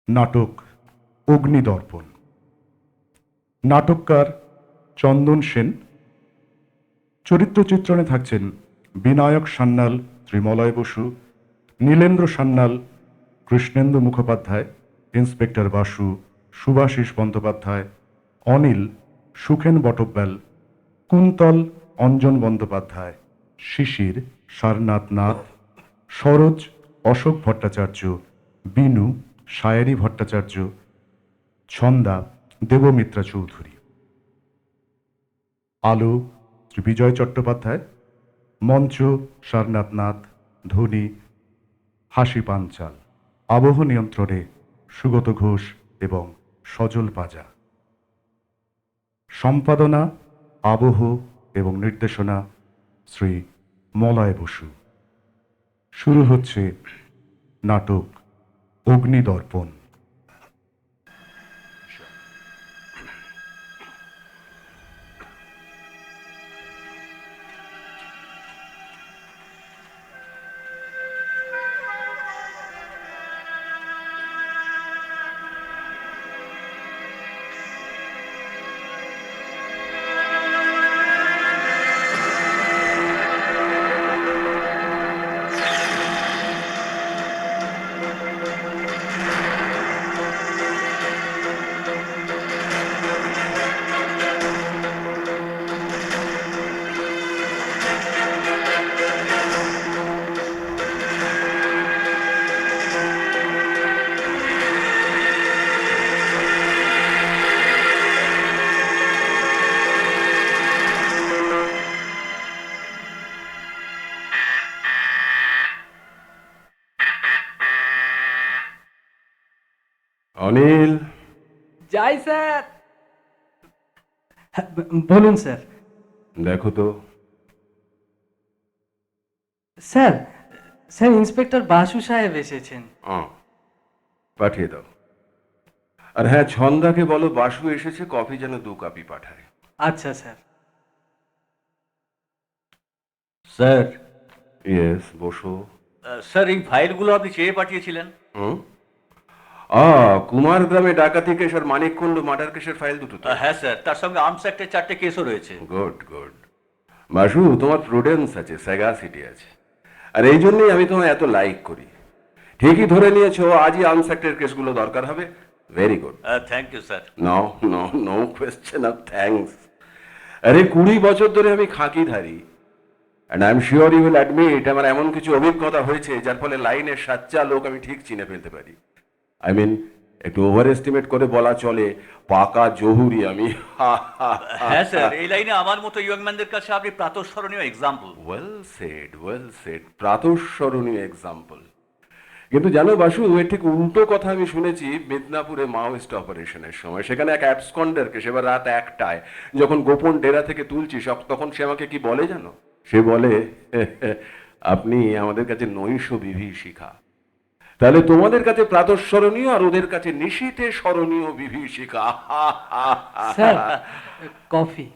নাটক অগ্নিদর্পণ। নাটককার চন্দন সেন। চরিত্র চিত্রণে থাকছেন বিনায়ক সান্যাল, ত্রিমলয় বসু, নীলেন্দ্র সান্যাল, কৃষ্ণেন্দু মুখোপাধ্যায়, ইন্সপেক্টর বাসু, সুভাষিস বন্দ্যোপাধ্যায়, অনিল, সুখেন বটব্যাল, কুন্তল, অঞ্জন বন্দ্যোপাধ্যায়, শিশির, সারনাথ নাথ, সরোজ, অশোক ভট্টাচার্য, বিনু, সায়েরি ভট্টাচার্য, ছন্দা, দেবমিত্রা চৌধুরী। আলো শ্রী বিজয় চট্টোপাধ্যায়, মঞ্চ সারনাথ নাথ, ধ্বনি হাসি পাঞ্চাল, আবহ নিয়ন্ত্রণে সুগত ঘোষ এবং সজল পাজা, সম্পাদনা, আবহ এবং নির্দেশনা শ্রী মলয় বসু। শুরু হচ্ছে নাটক অগ্নিদর্পণ। অনিল, যাই স্যার। বলুন স্যার। দেখো তো। স্যার, স্যার ইন্সপেক্টর বাসু সাহেব এসেছেন। পাঠিয়ে দাও। আর হ্যাঁ, ছন্দাকে বলো বাসু এসেছে, কফি যেন 2 কাপই পাঠায়। আচ্ছা স্যার। স্যার, ইয়েস, বসো। স্যার এই ফাইলগুলো আপনি চেয়ে পাঠিয়েছিলেন। হুম। কুমার গ্রামে ডাকাতি কেস আর মানিককুণ্ড মার্ডার কেসের ফাইল দুটো তো? হ্যাঁ স্যার, তার সঙ্গে আর্মস অ্যাক্টের 4টে কেসও রয়েছে। Good good. বাসু, তোমার প্রুডেন্স আছে, স্যাগাসিটি আছে, আর এই জন্যই আমি তোমায় এত লাইক করি। ঠিকই ধরে নিয়েছো, আজই আর্মস অ্যাক্টের কেসগুলো দরকার হবে। Very good. Thank you sir. No no no question of thanks. আরে 20 বছর ধরে আমি খাঁকিধারী, and I am sure you will admit আমার এমন কিছু অভিজ্ঞতা হয়েছে যার ফলে লাইনের সাচ্চা লোক আমি ঠিক চিনে ফেলতে পারি। আই মিন, একটু ওভার এস্টিমেট করে বলা চলে, পাকা জহুরি আমি। হ্যাঁ স্যার, এই লাইনে আমার মতো ইয়ংম্যানদের কাছে আপনি প্রাতঃস্মরণীয় example. Well said, well said, প্রাতঃস্মরণীয় এক্সাম্পল। কিন্তু জানো বাসু, এর ঠিক উল্টো কথা আমি শুনেছি মিদনাপুরে মাওয়িস্ট অপারেশনের সময়। সেখানে এক অ্যাবসকন্ডারকে সেবার রাত 1টায় যখন গোপন ডেরা থেকে তুলছি, তখন সে আমাকে কি বলে জানো? সে বলে, আপনি আমাদের কাছে নৈশ বিভীষিকা। তাহলে তোমাদের কাছে প্রাতঃস্মরণীয় আর ওদের কাছে নিশীথে স্মরণীয় বিভীষিকা। Sir, coffee.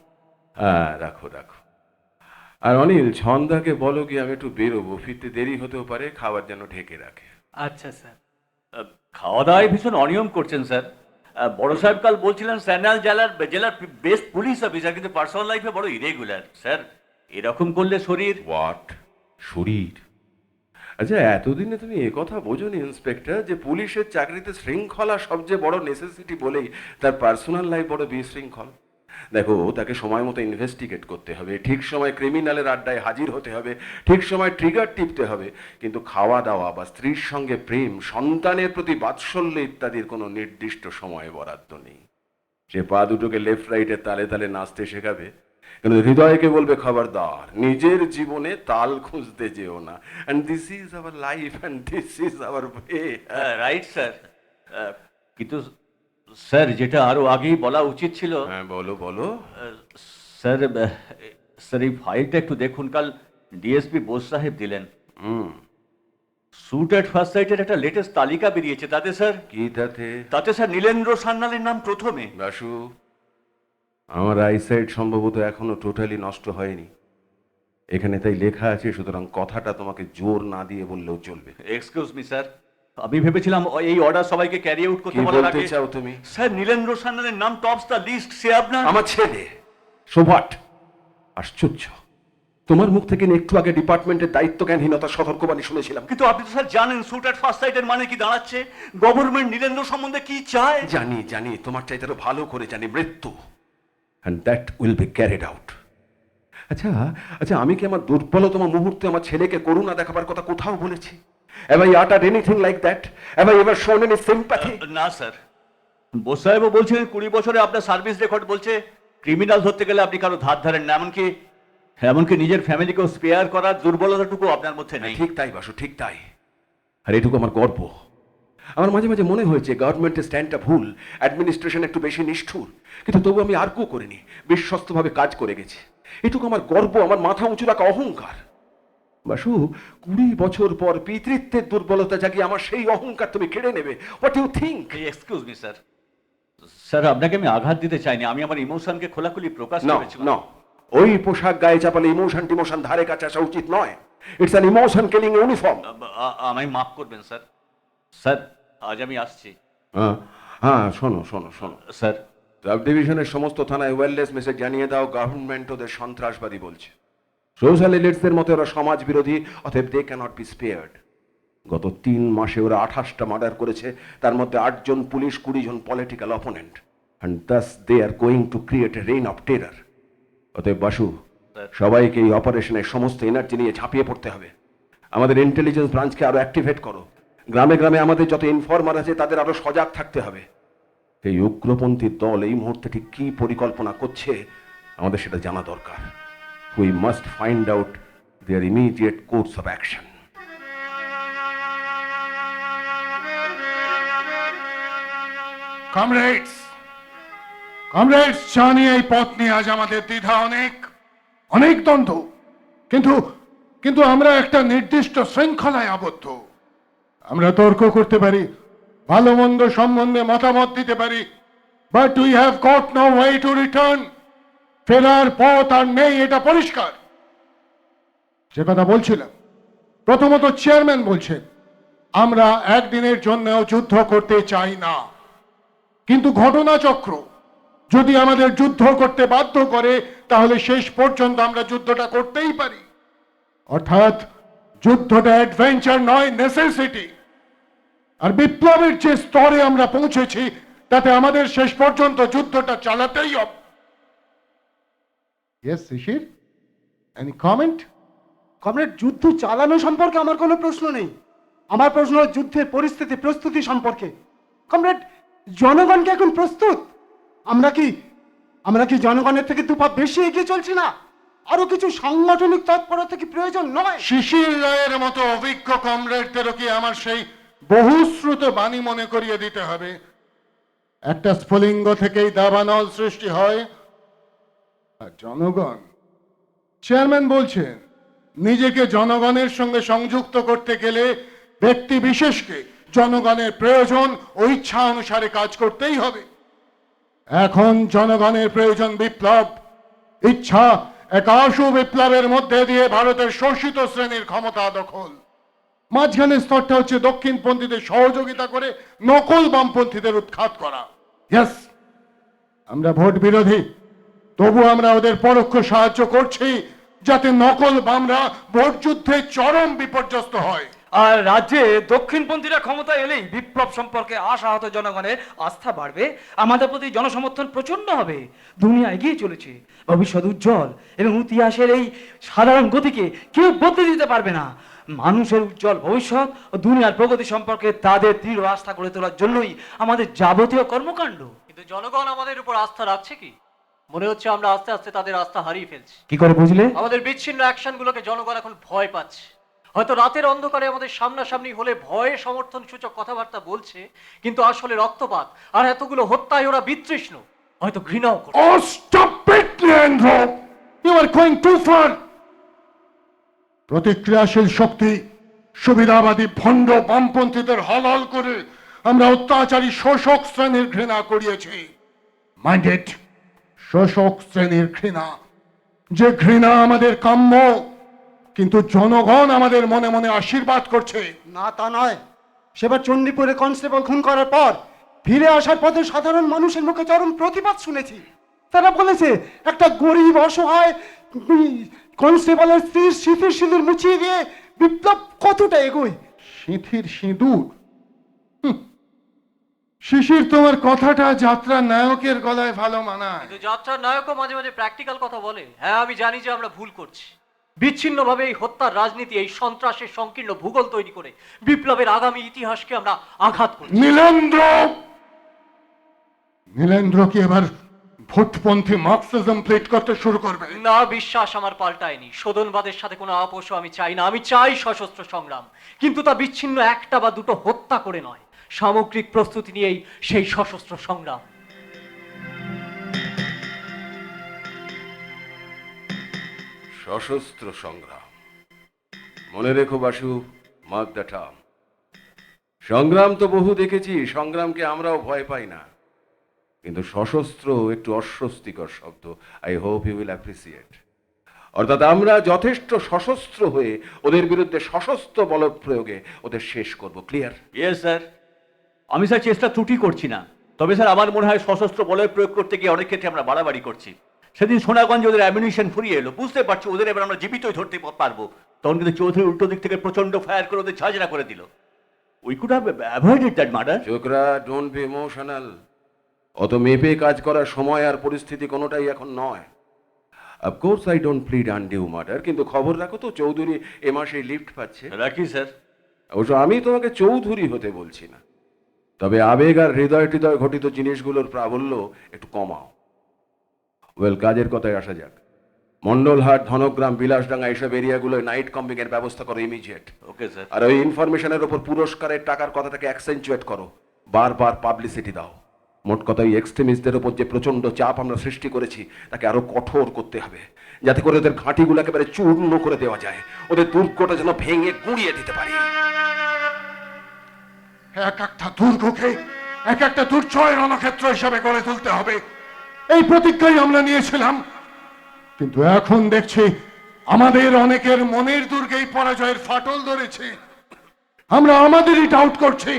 হ্যাঁ, রাখো রাখো। আর অনিল, ছন্দাকে বলো কি আমি একটু বেরোবো, ফিরতে দেরি হতেও পারে, খাবার যেন ঢেকে রাখে। আচ্ছা স্যার। খাওয়া দাওয়ায় ভীষণ অনিয়ম করছেন স্যার। বড় সাহেব কাল বলছিলেন স্যান্যাল জেলার বেস্ট পুলিশ অফিসার, কিন্তু পার্সোনাল লাইফে বড় ইরেগুলার। স্যার, এরকম করলে শরীর। হোয়াট? শরীর? আচ্ছা, এতদিনে তুমি একথা বোঝোনি ইন্সপেক্টর, যে পুলিশের চাকরিতে শৃঙ্খলা সবচেয়ে বড় নেসেসিটি বলেই তার পার্সোনাল লাইফ বড় বিশৃঙ্খল। দেখো, তাকে সময় মতো ইনভেস্টিগেট করতে হবে, ঠিক সময় ক্রিমিনালের আড্ডায় হাজির হতে হবে, ঠিক সময় ট্রিগার টিপতে হবে, কিন্তু খাওয়া দাওয়া বা স্ত্রীর সঙ্গে প্রেম, সন্তানের প্রতি বাৎসল্য ইত্যাদির কোনো নির্দিষ্ট সময় বরাদ্দ নেই। সে পা দুটোকে লেফট রাইটে তালে তালে নাচতে শেখাবে, কিন্তু হৃদয়কে বলবে খবরদার, নিজের জীবনে তাল খুঁজতে যেও না। And this is our life and this is our way. Right sir. কিন্তু স্যার, যেটা আরো আগেই বলা উচিত ছিল। হ্যাঁ, বলো বলো। স্যার, স্যার এই ফাইলটা একটু দেখুন। কাল ডিএসপি বোস সাহেব দিলেন। হুম। স্যুট অ্যাট ফার্স্ট সাইটের একটা লেটেস্ট তালিকা বেরিয়েছে। তাতে স্যার, কি তাতে? তাতে স্যার নীলেন্দ্র সান্যালের নাম প্রথমে। বাসু, আমার আইসাইট সম্ভবত এখনো টোটালি নষ্ট হয়নি। এখানে তাই লেখা আছে, সুতরাং কথাটা তোমাকে জোর না দিয়ে বললেও চলবে। এক্সকিউজ মি স্যার, আমি ভেবেছিলাম এই অর্ডার সবাইকে ক্যারি আউট কি করতে বলার বলতে আগে চাও তুমি? স্যার নীলেন্দ্র সান্যালের নাম টপস দ্য লিস্ট, সে আপনার আমার ছেলে সোভাট। আশ্চর্য, তোমার মুখ থেকে একটু আগে ডিপার্টমেন্টের দায়িত্বজ্ঞানহীনতার সতর্কবাণী শুনেছিলাম। কিন্তু আপনি তো স্যার জানেন শুট অ্যাট ফার্স্ট সাইটের মানে কি দাঁড়াচ্ছে। গভর্নমেন্ট নীলেন্দ্র সম্বন্ধে কি চায়। জানি জানি, তোমার চাইতে আরো ভালো করে জানি, মৃত্যু। And that will be carried out. আচ্ছা আচ্ছা, আমি কি আমার দুর্বলতম মুহূর্তে আমার ছেলেকে করুণা দেখাবার কথা কোথাও বলেছি? Have I uttered anything like that? Have I ever shown any sympathy? না স্যার, বোস সাহেবও বলছিলেন 20 বছরে আপনার সার্ভিস রেকর্ড বলছে ক্রিমিনাল ধরতে গেলে আপনি কারো ধার ধারেন না, এমনকি নিজের ফ্যামিলিকেও স্পেয়ার করার দুর্বলতাটুকু আপনার মধ্যে নেই। ঠিক তাই বাসু, ঠিক তাই। আর এটুকু আমার গর্ব। আমার মাঝে মাঝে মনে হয়েছে গভর্নমেন্টের স্ট্যান্ডটা ভুল, অ্যাডমিনিস্ট্রেশন একটু বেশি নিষ্ঠুর, কিন্তু তবু আমি আর্গু করিনি, বিশ্বস্তভাবে কাজ করে গেছি। এটুকু আমার গর্ব, আমার মাথা উঁচু রাখা অহংকার। বাসু, 20 বছর পর পিতৃত্বের দুর্বলতা জাগিয়ে আমার সেই অহংকার তুমি কেড়ে নেবে। What you think? Excuse me sir, sir আপনাকে আমি আঘাত দিতে চাইনি, আমি আমার ইমোশনকে খোলাখুলি প্রকাশ না করেছিলাম। না, ওই পোশাক গায়ে চাপালে ইমোশন টিমোশন ধারে কাছে আসা উচিত নয়। It's an emotion killing uniform. আমায় মাফ করবেন স্যার। স্যার আজ আমি আসছি। হ্যাঁ হ্যাঁ, শোনো শোনো শোনো, স্যার সাব ডিভিশনের সমস্ত থানায় ওয়েলনেস মেসেজ জানিয়ে দাও, গভর্নমেন্ট ওদের সন্ত্রাসবাদী বলছে। সোশ্যাল এলিটসদের মতে ওরা সমাজ বিরোধী, অতএব দে ক্যানট বি স্পেয়ার্ড। গত 3 মাসে ওরা 28টা মার্ডার করেছে, তার মধ্যে 8 জন পুলিশ, 20 জন political opponent, and thus they are going to create a reign of terror. অতএব বাসু, সবাইকে এই অপারেশনের সমস্ত এনার্জি নিয়ে ঝাঁপিয়ে পড়তে হবে। আমাদের ইন্টেলিজেন্স ব্রাঞ্চকে আরো অ্যাক্টিভেট করো। গ্রামে গ্রামে আমাদের যত ইনফরমার আছে তাদের আরো সজাগ থাকতে হবে। এই উগ্রপন্থী দল এই মুহূর্তে ঠিক কি পরিকল্পনা করছে আমাদের সেটা জানা দরকার। We must find out their immediate course of action. Comrades, comrades, জানি এই পথ নিয়ে আজ আমাদের দ্বিধা অনেক, অনেক দ্বন্দ্ব, কিন্তু কিন্তু আমরা একটা নির্দিষ্ট শৃঙ্খলায় আবদ্ধ। আমরা তর্ক করতে পারি, ভালো মন্দ সম্বন্ধে মতামত দিতে পারি, but we have got no way to return. ফেরার পথ আর নেই, এটা পরিষ্কার। যে কথা বলছিলাম, প্রথমত চেয়ারম্যান বলছেন আমরা একদিনের জন্যও যুদ্ধ করতে চাই না, কিন্তু ঘটনাচক্র যদি আমাদের যুদ্ধ করতে বাধ্য করে তাহলে শেষ পর্যন্ত আমরা যুদ্ধটা করতেই পারি। অর্থাৎ যুদ্ধটা অ্যাডভেঞ্চার নয়, নেসেসিটি। আর বিপ্লবের যে স্তরে আমরা পৌঁছেছি তাতে আমাদের শেষ পর্যন্ত যুদ্ধটা চালাতেই হবে। ইয়েস শিশির, এনি কমেন্ট? কমরেড, যুদ্ধ চালানো সম্পর্কে আমার কোনো প্রশ্ন নেই। আমার প্রশ্ন যুদ্ধের পরিস্থিতি, প্রস্তুতি সম্পর্কে। কমরেড, জনগণ কি এখন প্রস্তুত? আমরা কি জনগণের থেকে 2 পা বেশি এগিয়ে চলছি না? আরো কিছু সাংগঠনিক তৎপরতা কি প্রয়োজন নয়? শিশির রায়ের মতো অভিজ্ঞ কমরেডদেরও কি আমার সেই বহুশ্রুত বাণী মনে করিয়ে দিতে হবে? একটা স্ফুলিঙ্গ থেকেই দাবানল সৃষ্টি হয়। আর জনগণ, চেয়ারম্যান বলছেন নিজেকে জনগণের সঙ্গে সংযুক্ত করতে গেলে ব্যক্তি বিশেষকে জনগণের প্রয়োজন ও ইচ্ছা অনুসারে কাজ করতেই হবে। এখন জনগণের প্রয়োজন বিপ্লব, ইচ্ছা এক আশু বিপ্লবের মধ্যে দিয়ে ভারতের শোষিত শ্রেণীর ক্ষমতা দখল। মাঝখানের স্তরটা হচ্ছে দক্ষিণপন্থীদের সহযোগিতা করে নকল বামপন্থীদের উৎখাত করা। ইয়েস, আমরা ভোট বিরোধী, তবু আমরা ওদের পরোক্ষ সাহায্য করছি যাতে নকল বামরা ভোট যুদ্ধে চরম বিপর্যস্ত হয়। আর রাজ্যে দক্ষিণপন্থীরা ক্ষমতা এলেই বিপ্লব সম্পর্কে আশাহত জনগণের আস্থা বাড়বে, আমাদের প্রতি জনসমর্থন প্রচন্ড হবে। দুনিয়া এগিয়ে চলেছে, ভবিষ্যৎ উজ্জ্বল, এবং ইতিহাসের এই সাধারণ গতিকে কেউ বদলে দিতে পারবে না। মানুষের উজ্জ্বল ভবিষ্যৎ ও দুনিয়ার প্রগতি সম্পর্কে তাদের দৃঢ় আস্থা গড়ে তোলার জন্যই আমাদের যাবতীয় কর্মকাণ্ড। কিন্তু জনগণ আমাদের উপর আস্থা রাখছে কি? মনে হচ্ছে আমরা আস্তে আস্তে তাদের আস্থা হারিয়ে ফেলছি। কি করে বুঝলে? আমাদের বিচ্ছিন্ন অ্যাকশনগুলোকে জনগণ এখন ভয় পাচ্ছে। হয়তো রাতের অন্ধকারে আমাদের সামনাসামনি হলে ভয়ে সমর্থন সূচক কথাবার্তা বলছে, কিন্তু আসলে রক্তপাত আর এতগুলো হত্যায় ওরা বিতৃষ্ণ, হয়তো ঘৃণাও করছে। Oh, stop it, Leandro! You are going too far! প্রতিক্রিয়াশীল শক্তি, সুবিধাবাদী ভণ্ড বামপন্থীদের হলাল করে আমরা অত্যাচারী শোষক শ্রেণীর ঘৃণা করিয়েছি। মাইন্ডেড, শোষক শ্রেণীর ঘৃণা, যে ঘৃণা আমাদের কাম্য, কিন্তু জনগণ আমাদের মনে মনে আশীর্বাদ করছে। না, তা নয়। সেবার চণ্ডীপুরে কনস্টেবল খুন করার পর ফিরে আসার পথে সাধারণ মানুষের মুখে চরম প্রতিবাদ শুনেছি। তারা বলেছে একটা গরিব অসহায় কনস্টেবলের স্ত্রীর স্মৃতির সিঁদুর মুছিয়ে দিয়ে বিপ্লব কতটা এগোয়। সিঁথির সিঁদুর? শিশির, তোমার কথাটা যাত্রার নায়কের গলায় ভালো মানায়। কিন্তু যাত্রার নায়কও মাঝে মাঝে প্র্যাকটিক্যাল কথা বলে। হ্যাঁ, আমি জানি যে আমরা ভুল করছি। বিচ্ছিন্নভাবে এই হত্যার রাজনীতি, এই সন্ত্রাসের সংকীর্ণ ভূগোল তৈরি করে বিপ্লবের আগামী ইতিহাসকে আমরা আঘাত করছি। নীলেন্দ্র কি এবার ভোটপন্থী মার্কসিজম প্লেট করতে শুরু করবে? না, বিশ্বাস আমার পাল্টায়নি। শোধনবাদের সাথে কোনো আপোষও আমি চাই না। আমি চাই সশস্ত্র সংগ্রাম, কিন্তু তা বিচ্ছিন্ন একটা বা দুটো হত্যা করে নয়। সামগ্রিক প্রস্তুতি নিয়েই সেই সশস্ত্র সংগ্রাম। সশস্ত্র সংগ্রাম, মনে রেখো বাসু, মার্ক দ্য টার্ম। সংগ্রাম তো বহু দেখেছি, সংগ্রামকে আমরাও ভয় পাই না, কিন্তু সশস্ত্র একটু অস্বস্তিকর শব্দ। I hope you will appreciate. অর্থাৎ আমরা যথেষ্ট সশস্ত্র হয়ে ওদের বিরুদ্ধে সশস্ত্র বল প্রয়োগে ওদের শেষ করব। ক্লিয়ার? Yes sir. আমি স্যার চেষ্টা ত্রুটি করছি না, তবে স্যার আমার মনে হয় সশস্ত্র বলের প্রয়োগ করতে গিয়ে অনেক ক্ষেত্রে আমরা বাড়াবাড়ি করছি। সেদিন সোনাগঞ্জে ওদের অ্যামিনিশন ফুরিয়ে এলো, বুঝতে পারছি ওদের এবার আমরা জীবিতই ধরতে পারবো। তখন কিন্তু চৌধুরী উল্টো দিক থেকে প্রচন্ড ফায়ার করে ওদের ঝাঁঝরা করে দিল। We could have avoided that murder. চোকরা, ডোন্ট বি ইমোশনাল। অত মেপে কাজ করার সময় আর পরিস্থিতি কোনোটাই এখন নয়। Of course I don't plead undue murder, কিন্তু খবর রাখো তো চৌধুরী এ মাসে লিফট পাচ্ছে। রাখি স্যার। অবশ্য আমি তোমাকে চৌধুরী হতে বলছি না, তবে আবেগ আর হৃদয় হৃদয় ঘটিত জিনিসগুলোর প্রাবল্য একটু কমাও। ওয়েল, কাজের কথায় আসা যাক। মন্ডলহাট, ধনগ্রাম, বিলাসডাঙ্গা এইসব এরিয়াগুলোয় নাইট কম্বিং এর ব্যবস্থা করো ইমিডিয়েট। Okay sir. আর ওই ইনফরমেশনের ওপর পুরস্কারের টাকার কথাটাকে অ্যাকসেন্চুয়েট করো, বারবার পাবলিসিটি দাও। মোট কথা, এই এক্সট্রিমিস্টদের ওপর যে প্রচন্ড চাপ আমরা সৃষ্টি করেছি তাকে আরো কঠোর করতে হবে, যাতে করে ওদের ঘাঁটিগুলো একেবারে চূর্ণ করে দেওয়া যায়, ওদের দুর্গটা যেন ভেঙে গুঁড়িয়ে দিতে পারি। এক একটা দুর্গকে এক একটা দুর্জয় রণক্ষেত্র হিসাবে গড়ে তুলতে হবে, এই প্রতিজ্ঞাই আমরা নিয়েছিলাম। কিন্তু এখন দেখছি আমাদের অনেকের মনের দুর্গেই পরাজয়ের ফাটল ধরেছে। আমরা আমাদেরই ডাউট করছি,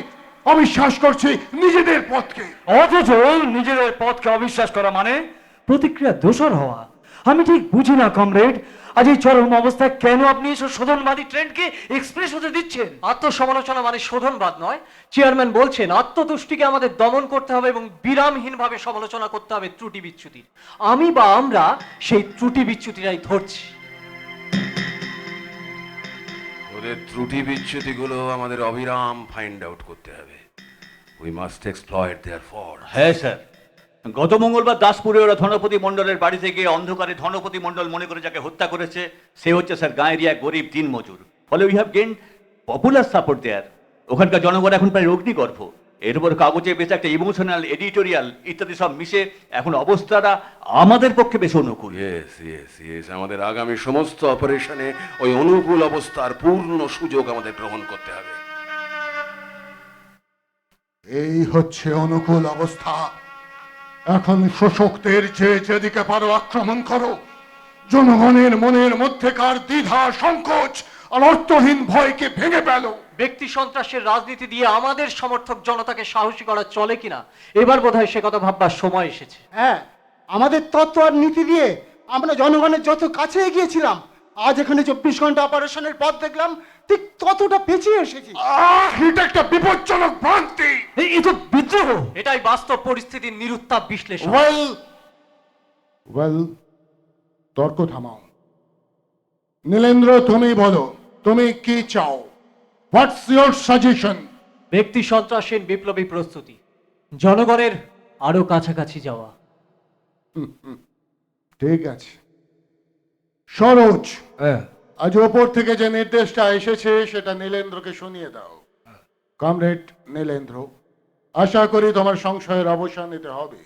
অবিশ্বাস করছি নিজেদের পথকে। অথচ নিজেদের পথকে অবিশ্বাস করা মানে প্রতিক্রিয়া দোষর হওয়া। আমি ঠিক বুঝি না কমরেড, আজ এই চরম অবস্থায় কেন আপনি এসব শোধনবাদী ট্রেন্ডকে এক্সপ্রেস হতে দিচ্ছেন? আত্মসমালোচনা মানে শোধনবাদ নয়। চেয়ারম্যান বলছেন আত্মতুষ্টিকে আমাদের দমন করতে হবে এবং বিরামহীনভাবে সমালোচনা করতে হবে ত্রুটি বিচ্যুতির। আমি বা আমরা সেই ত্রুটি বিচ্যুতিরাই ধরছি। ওদের ত্রুটি বিচ্যুতিগুলো আমাদের অবিরাম ফাইন্ড আউট করতে হবে। We must exploit their fault. হ্যাঁ স্যার। গত মঙ্গলবার দাসপুরে ওরা ধনপতি মণ্ডলের বাড়ি থেকে অন্ধকারে ধনপতি মণ্ডল মনে করে যাকে হত্যা করেছে সে হচ্ছে স্যার গাঁয়েরই এক গরিব দিনমজুর। ফলে we have gain popular support there. ওখানকার জনগণ এখন প্রায় অগ্নিগর্ভ। এর উপর কাগজে বেশ একটা ইমোশনাল, এডিটোরিয়াল ইত্যাদি সব মিশে এখন অবস্থাটা আমাদের পক্ষে বেশ অনুকূল। ইয়েস ইয়েস ইয়েস, আমাদের আগামী সমস্ত অপারেশনে ওই অনুকূল অবস্থার পূর্ণ সুযোগ আমাদের গ্রহণ করতে হবে। এই হচ্ছে অনুকূল অবস্থা। এখন শোষকদের যে যেদিকে পারো আক্রমণ করো। জনগণের মনের মধ্যেকার দ্বিধা, সংকোচ আর অর্থহীন ভয়কে ভেঙে ফেলো। ব্যক্তি সন্ত্রাসের রাজনীতি দিয়ে আমাদের সমর্থক জনতাকে সাহসী করা চলে কিনা এবার বোধহয় সে কথা ভাববার সময় এসেছে। হ্যাঁ, আমাদের তত্ত্ব আর নীতি দিয়ে আমরা জনগণের যত কাছে এগিয়েছিলাম, আজ এখানে 24 ঘন্টা অপারেশনের পথ দেখলাম ঠিক ততটা পেছিয়ে এসেছি। এটা একটা বিপজ্জনক ভ্রান্তি। এই তো বিদ্রোহ। এটাই বাস্তব পরিস্থিতির নিরুত্তাপ বিশ্লেষণ। ওয়েল, তর্ক থামাও। নীলেন্দ্র, তুমি বলো, তুমি কি চাও? What's your suggestion? ব্যক্তি সন্ত্রাসহীন বিপ্লবী প্রস্তুতি, জনগণের আরো কাছাকাছি যাওয়া। ঠিক আছে সরোজ, আজ ওপর থেকে যে নির্দেশটা এসেছে সেটা নীলেন্দ্রকে শুনিয়ে দাও। কমরেড নীলেন্দ্র, আশা করি তোমার সংশয়ের অবসান নিতে হবে।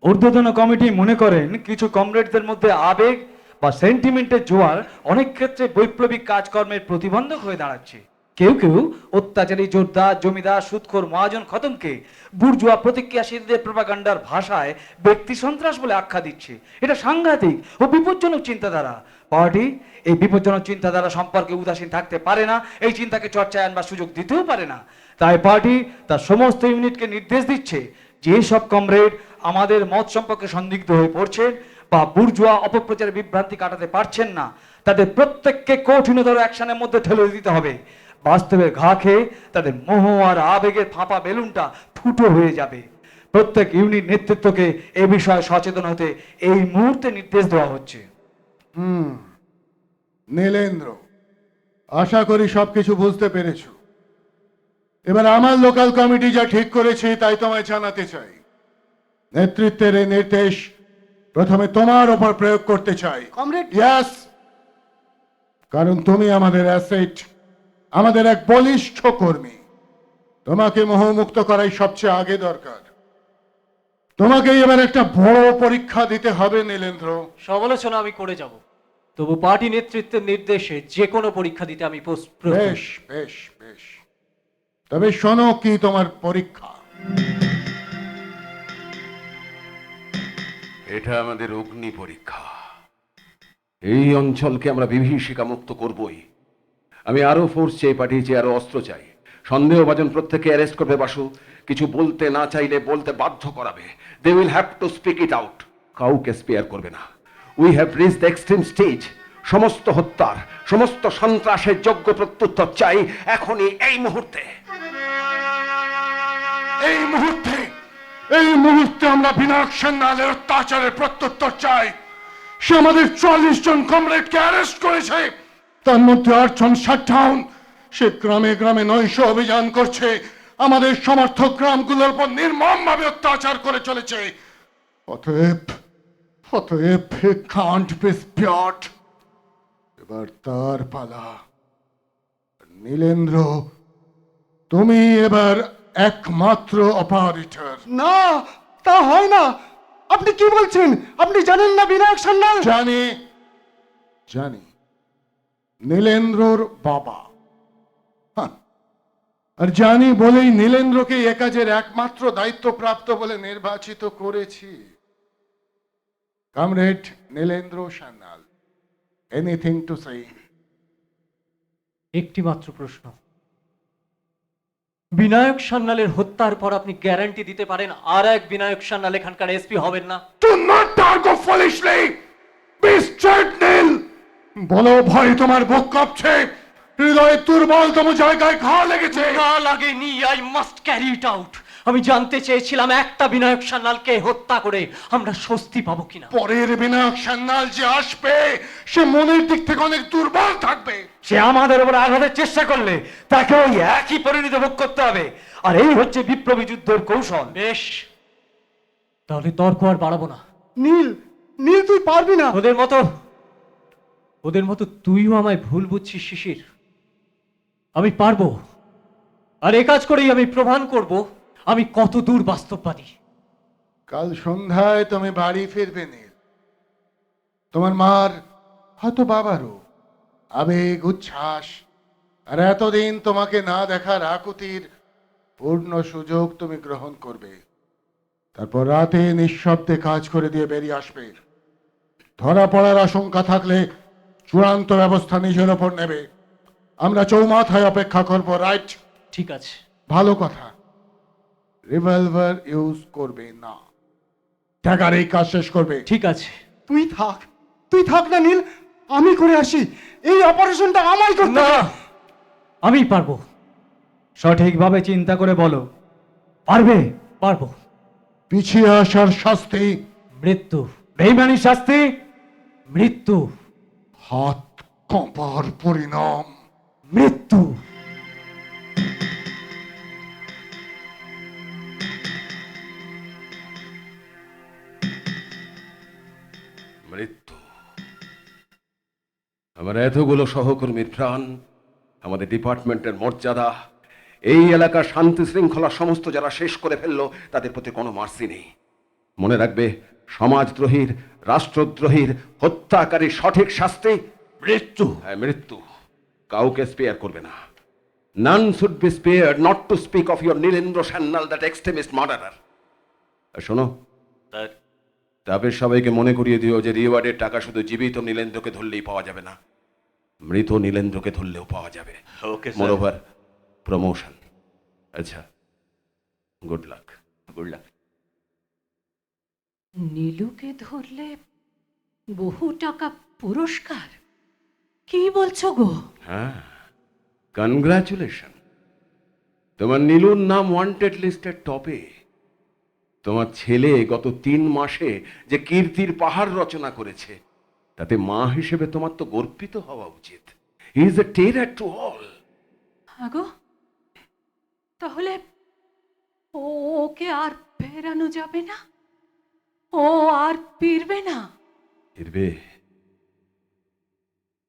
ঊর্ধ্বতন কমিটি মনে করেন কিছু কমরেডদের মধ্যে আবেগ বা সেন্টিমেন্টের জোয়ার অনেক ক্ষেত্রে বৈপ্লবিক কাজকর্মের প্রতিবন্ধক হয়ে দাঁড়াচ্ছে। কেউ কেউ অত্যাচারী যোদ্ধা, জমিদার, সুদখোর, মহাজন, খতমকে বুর্জুয়া প্রতিক্রিয়াশীলদের প্রোপাগান্ডার ভাষায় ব্যক্তি সন্ত্রাস বলে আখ্যা দিচ্ছে। এটা সাংঘাতিক ও বিপজ্জনক চিন্তাধারা। পার্টি এই বিপজ্জনক চিন্তাধারা সম্পর্কে উদাসীন থাকতে পারে না, এই চিন্তাকে চর্চায় আনবার সুযোগ দিতেও পারে না। তাই পার্টি তার সমস্ত ইউনিটকে নির্দেশ দিচ্ছে যে সব কমরেড আমাদের মত সম্পর্কে সন্দিগ্ধ হয়ে পড়ছেন বা বুর্জোয়া অপপ্রচারের বিভ্রান্তি কাটাতে পারছেন না, তাদের প্রত্যেককে কঠিনতর অ্যাকশনের মধ্যে ঠেলে দিতে হবে। বাস্তবের ঘা খেয়ে তাদের মোহ আর আবেগের ফাঁপা বেলুনটা ফুটো হয়ে যাবে। প্রত্যেক ইউনিট নেতৃত্বকে এ বিষয়ে সচেতন হতে এই মুহূর্তে নির্দেশ দেওয়া হচ্ছে। নীলেন্দ্র, আশা করি সবকিছু বুঝতে পেরেছো। এবার আমার লোকাল কমিটি যা ঠিক করেছে তাই তোমায় জানাতে চাই। নেতৃত্বের এই নির্দেশ প্রথমে তোমার ওপর প্রয়োগ করতে চাই। কমরেড ইয়াস, কারণ তুমি আমাদের অ্যাসেট, আমাদের এক বলিষ্ঠ কর্মী। তোমাকে মোহমুক্ত করাই সবচেয়ে আগে দরকার। তোমাকে এবার একটা বড় পরীক্ষা দিতে হবে নীলেন্দ্র। সমালোচনা আমি করে যাব, তবু পার্টি নেতৃত্বের নির্দেশে যে কোনো পরীক্ষা দিতে আমি প্রস্তুত। বেশ বেশ বেশ, তবে শোনো কি তোমার পরীক্ষা। এটা আমাদের অগ্নি পরীক্ষা। এই অঞ্চলকে আমরা বিভীষিকা মুক্ত করবই। আমি আরো ফোর্স চেয়ে পাঠিয়েছি, আরো অস্ত্র চাই। সন্দেহভাজন প্রত্যেককে অ্যারেস্ট করবে বাসু। কিছু বলতে না চাইলে বলতে বাধ্য করাবে। They will have to speak it out. কাউকে স্পেয়ার করবে না। We have reach the extreme stage. সমস্ত হত্যার, সমস্ত সন্ত্রাসের যোগ্য প্রত্যুত্তর চাই এখনই, এই মুহূর্তে। এই মুহূর্তে, এই মুহূর্তে আমরা বিনায়ক সান্যালের অত্যাচারের প্রত্যুত্তর চাই। সে আমাদের 44 জন কমরেডকে অ্যারেস্ট করেছে, তার মধ্যে 8 জন শাটডাউন। সে গ্রামে গ্রামে নৈশ অভিযান করছে, আমাদের সমর্থক গ্রামগুলোর উপর নির্মমভাবে অত্যাচার করে চলেছে। অতএব অতএব he can't be spared। এবার তার পালা। নীলেন্দ্র, তুমি এবার একমাত্র অপারেটর। না, তা হয় না। আপনি কি বলছেন? আপনি জানেন না বিনায়ক সান্যাল? জানি জানি, নীলেন্দ্রর বাবা। হাহ, আর জানি বলেই নীলেন্দ্রকে এ কাজের একমাত্র দায়িত্বপ্রাপ্ত বলে নির্বাচিত করেছি। Comrade Nilendra Sanyal, anything to say? একটি মাত্র প্রশ্ন, বিনায়ক সান্যালের হত্যার পর আপনি গ্যারান্টি দিতে পারেন আর এক বিনায়ক সান্যাল এখানকার এসপি হবেন না? Do not talk of foolishly! Be straight, নীল! বলো ভয় তোমার বুক কাঁপছে, হৃদয়ে দুর্বলতম জায়গায় ঘা লেগেছে। না লাগেনি, I must carry it out. আমি জানতে চেয়েছিলাম একটা বিনায়ক সান্যালকে হত্যা করে আমরা স্বস্তি পাবো কিনা। পরের বিনায়ক সান্যাল যে আসবে সে মনের দিক থেকে অনেক দুর্বল থাকবে। সে আমাদের উপর আঘাতের চেষ্টা করলে তাকে ওই একই পরিণতি ভোগ করতে হবে। আর এই হচ্ছে বিপ্লবী যুদ্ধের কৌশল। বেশ, তাহলে তর্ক আর বাড়াবো না। নীল, নীল তুই পারবি না। ওদের মতো তুইও আমায় ভুল বুঝছিস শিশির। আমি পারবো, আর এ কাজ করেই আমি প্রমাণ করব আমি কত দূর বাস্তববাদী। কাল সন্ধ্যায় তুমি বাড়ি ফিরবে নীল। তোমার মার, হয়তো বাবারও আবেগ, উচ্ছ্বাস আর এতদিন তোমাকে না দেখার আকুতির পূর্ণ সুযোগ তুমি গ্রহণ করবে। তারপর রাতে নিঃশব্দে কাজ করে দিয়ে বেরিয়ে আসবে। ধরা পড়ার আশঙ্কা থাকলে চূড়ান্ত ব্যবস্থা নিজের ওপর নেবে। আমরা চৌমাথায় অপেক্ষা করব, রাইট? ঠিক আছে। ভালো কথা, রিভলভার ইউজ করবে না। টাকার এই কাজ শেষ করবে। ঠিক আছে। তুই থাক না নীল, আমি করে আসি। এই অপারেশনটা আমায় করতে না, হবে। আমি পারবো। সঠিকভাবে চিন্তা করে বলো, পারবে? পারবো। পিছিয়ে আসার শাস্তি মৃত্যু। বেইমানির শাস্তি মৃত্যু। হাত কাঁপার পরিণাম মৃত্যু। মৃত্যু। আমার এতগুলো সহকর্মীর প্রাণ, আমাদের ডিপার্টমেন্টের মর্যাদা, এই এলাকার শান্তি শৃঙ্খলা সমস্ত যারা শেষ করে ফেললো, তাদের প্রতি কোনো মার্সি নেই। মনে রাখবে, সমাজদ্রোহীর, রাষ্ট্রদ্রোহীর, হত্যাকারীর সঠিক শাস্তি মৃত্যু। হ্যাঁ, মৃত্যু। কাউকে স্পেয়ার করবে না। None should be spared, not to speak of your Nilendra Sannal, that extremist murderer. শোনো, স্যার, তবে সবাইকে মনে করিয়ে দিও যে রিওয়ার্ডের টাকা শুধু জীবিত নীলেন্দ্রকে ধরলেই পাওয়া যাবে না, মৃত নীলেন্দ্রকে ধরলেও পাওয়া যাবে। Okay sir, moreover promotion. আচ্ছা, গুড লাক। Good luck. নীলুকে ধরলে বহু টাকা পুরস্কার? কি বলছো গো? হ্যাঁ, কনগ্রাচুলেশন। তোমার নীলুর নাম ওয়ান্টেড লিস্টের টপে। তোমার ছেলে গত 3 মাসে যে কীর্তির পাহাড় রচনা করেছে, তাতে মা হিসেবে তোমার তো গর্বিত হওয়া উচিত। He is a terror to all. আগো, তাহলে ওকে আর ফেরানো যাবে না? ও আর ফিরবে না? ফিরবে,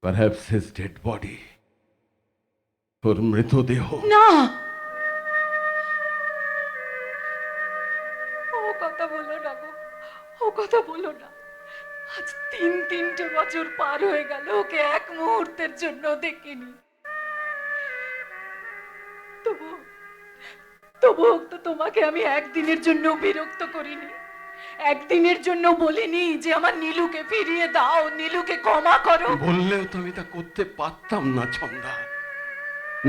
পারহ্যাপস হিজ ডেড বডি, ওর মৃতদেহ। না, ও কথা বলো না গো, ও কথা বলো না। আজ 3 বছর পার হয়ে গেল, ওকে এক মুহূর্তের জন্য দেখিনি। তবু তবুও তো তোমাকে আমি একদিনের জন্য বিরক্ত করিনি, একদিনের জন্য বলিনি যে আমার নীলুকে ফিরিয়ে দাও, নীলুকে ক্ষমা করো। বললেও তো আমি তা করতে পারতাম না ছন্দা।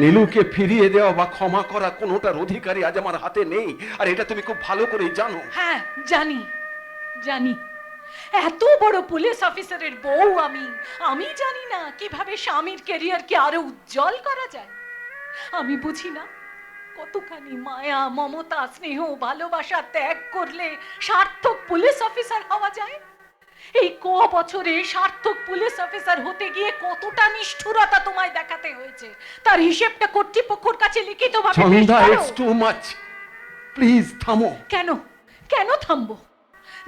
নীলুকে ফিরিয়ে দেওয়া বা ক্ষমা করা কোনোটার অধিকারী আজ আমার হাতে নেই, আর এটা তুমি খুব ভালো করেই জানো। হ্যাঁ, জানি জানি। এত বড় পুলিশ অফিসারের বউ আমি জানি না কিভাবে স্বামীর ক্যারিয়ারকে আরো উজ্জ্বল করা যায়। আমি বুঝি না কতখানি মায়া, মমতা, স্নেহ, ভালোবাসা ত্যাগ করলে সার্থক পুলিশ অফিসার হওয়া যায়। এই বছরে সার্থক পুলিশ অফিসার হতে গিয়ে কতটা নিষ্ঠুরতা তোমায় দেখাতে হয়েছে, তার হিসেবটা কর্তৃপক্ষের কাছে লিখিতভাবে পেশ ছন্দা, করো। ইটস টু মাচ, প্লিজ থামো। কেন কেন থামবো?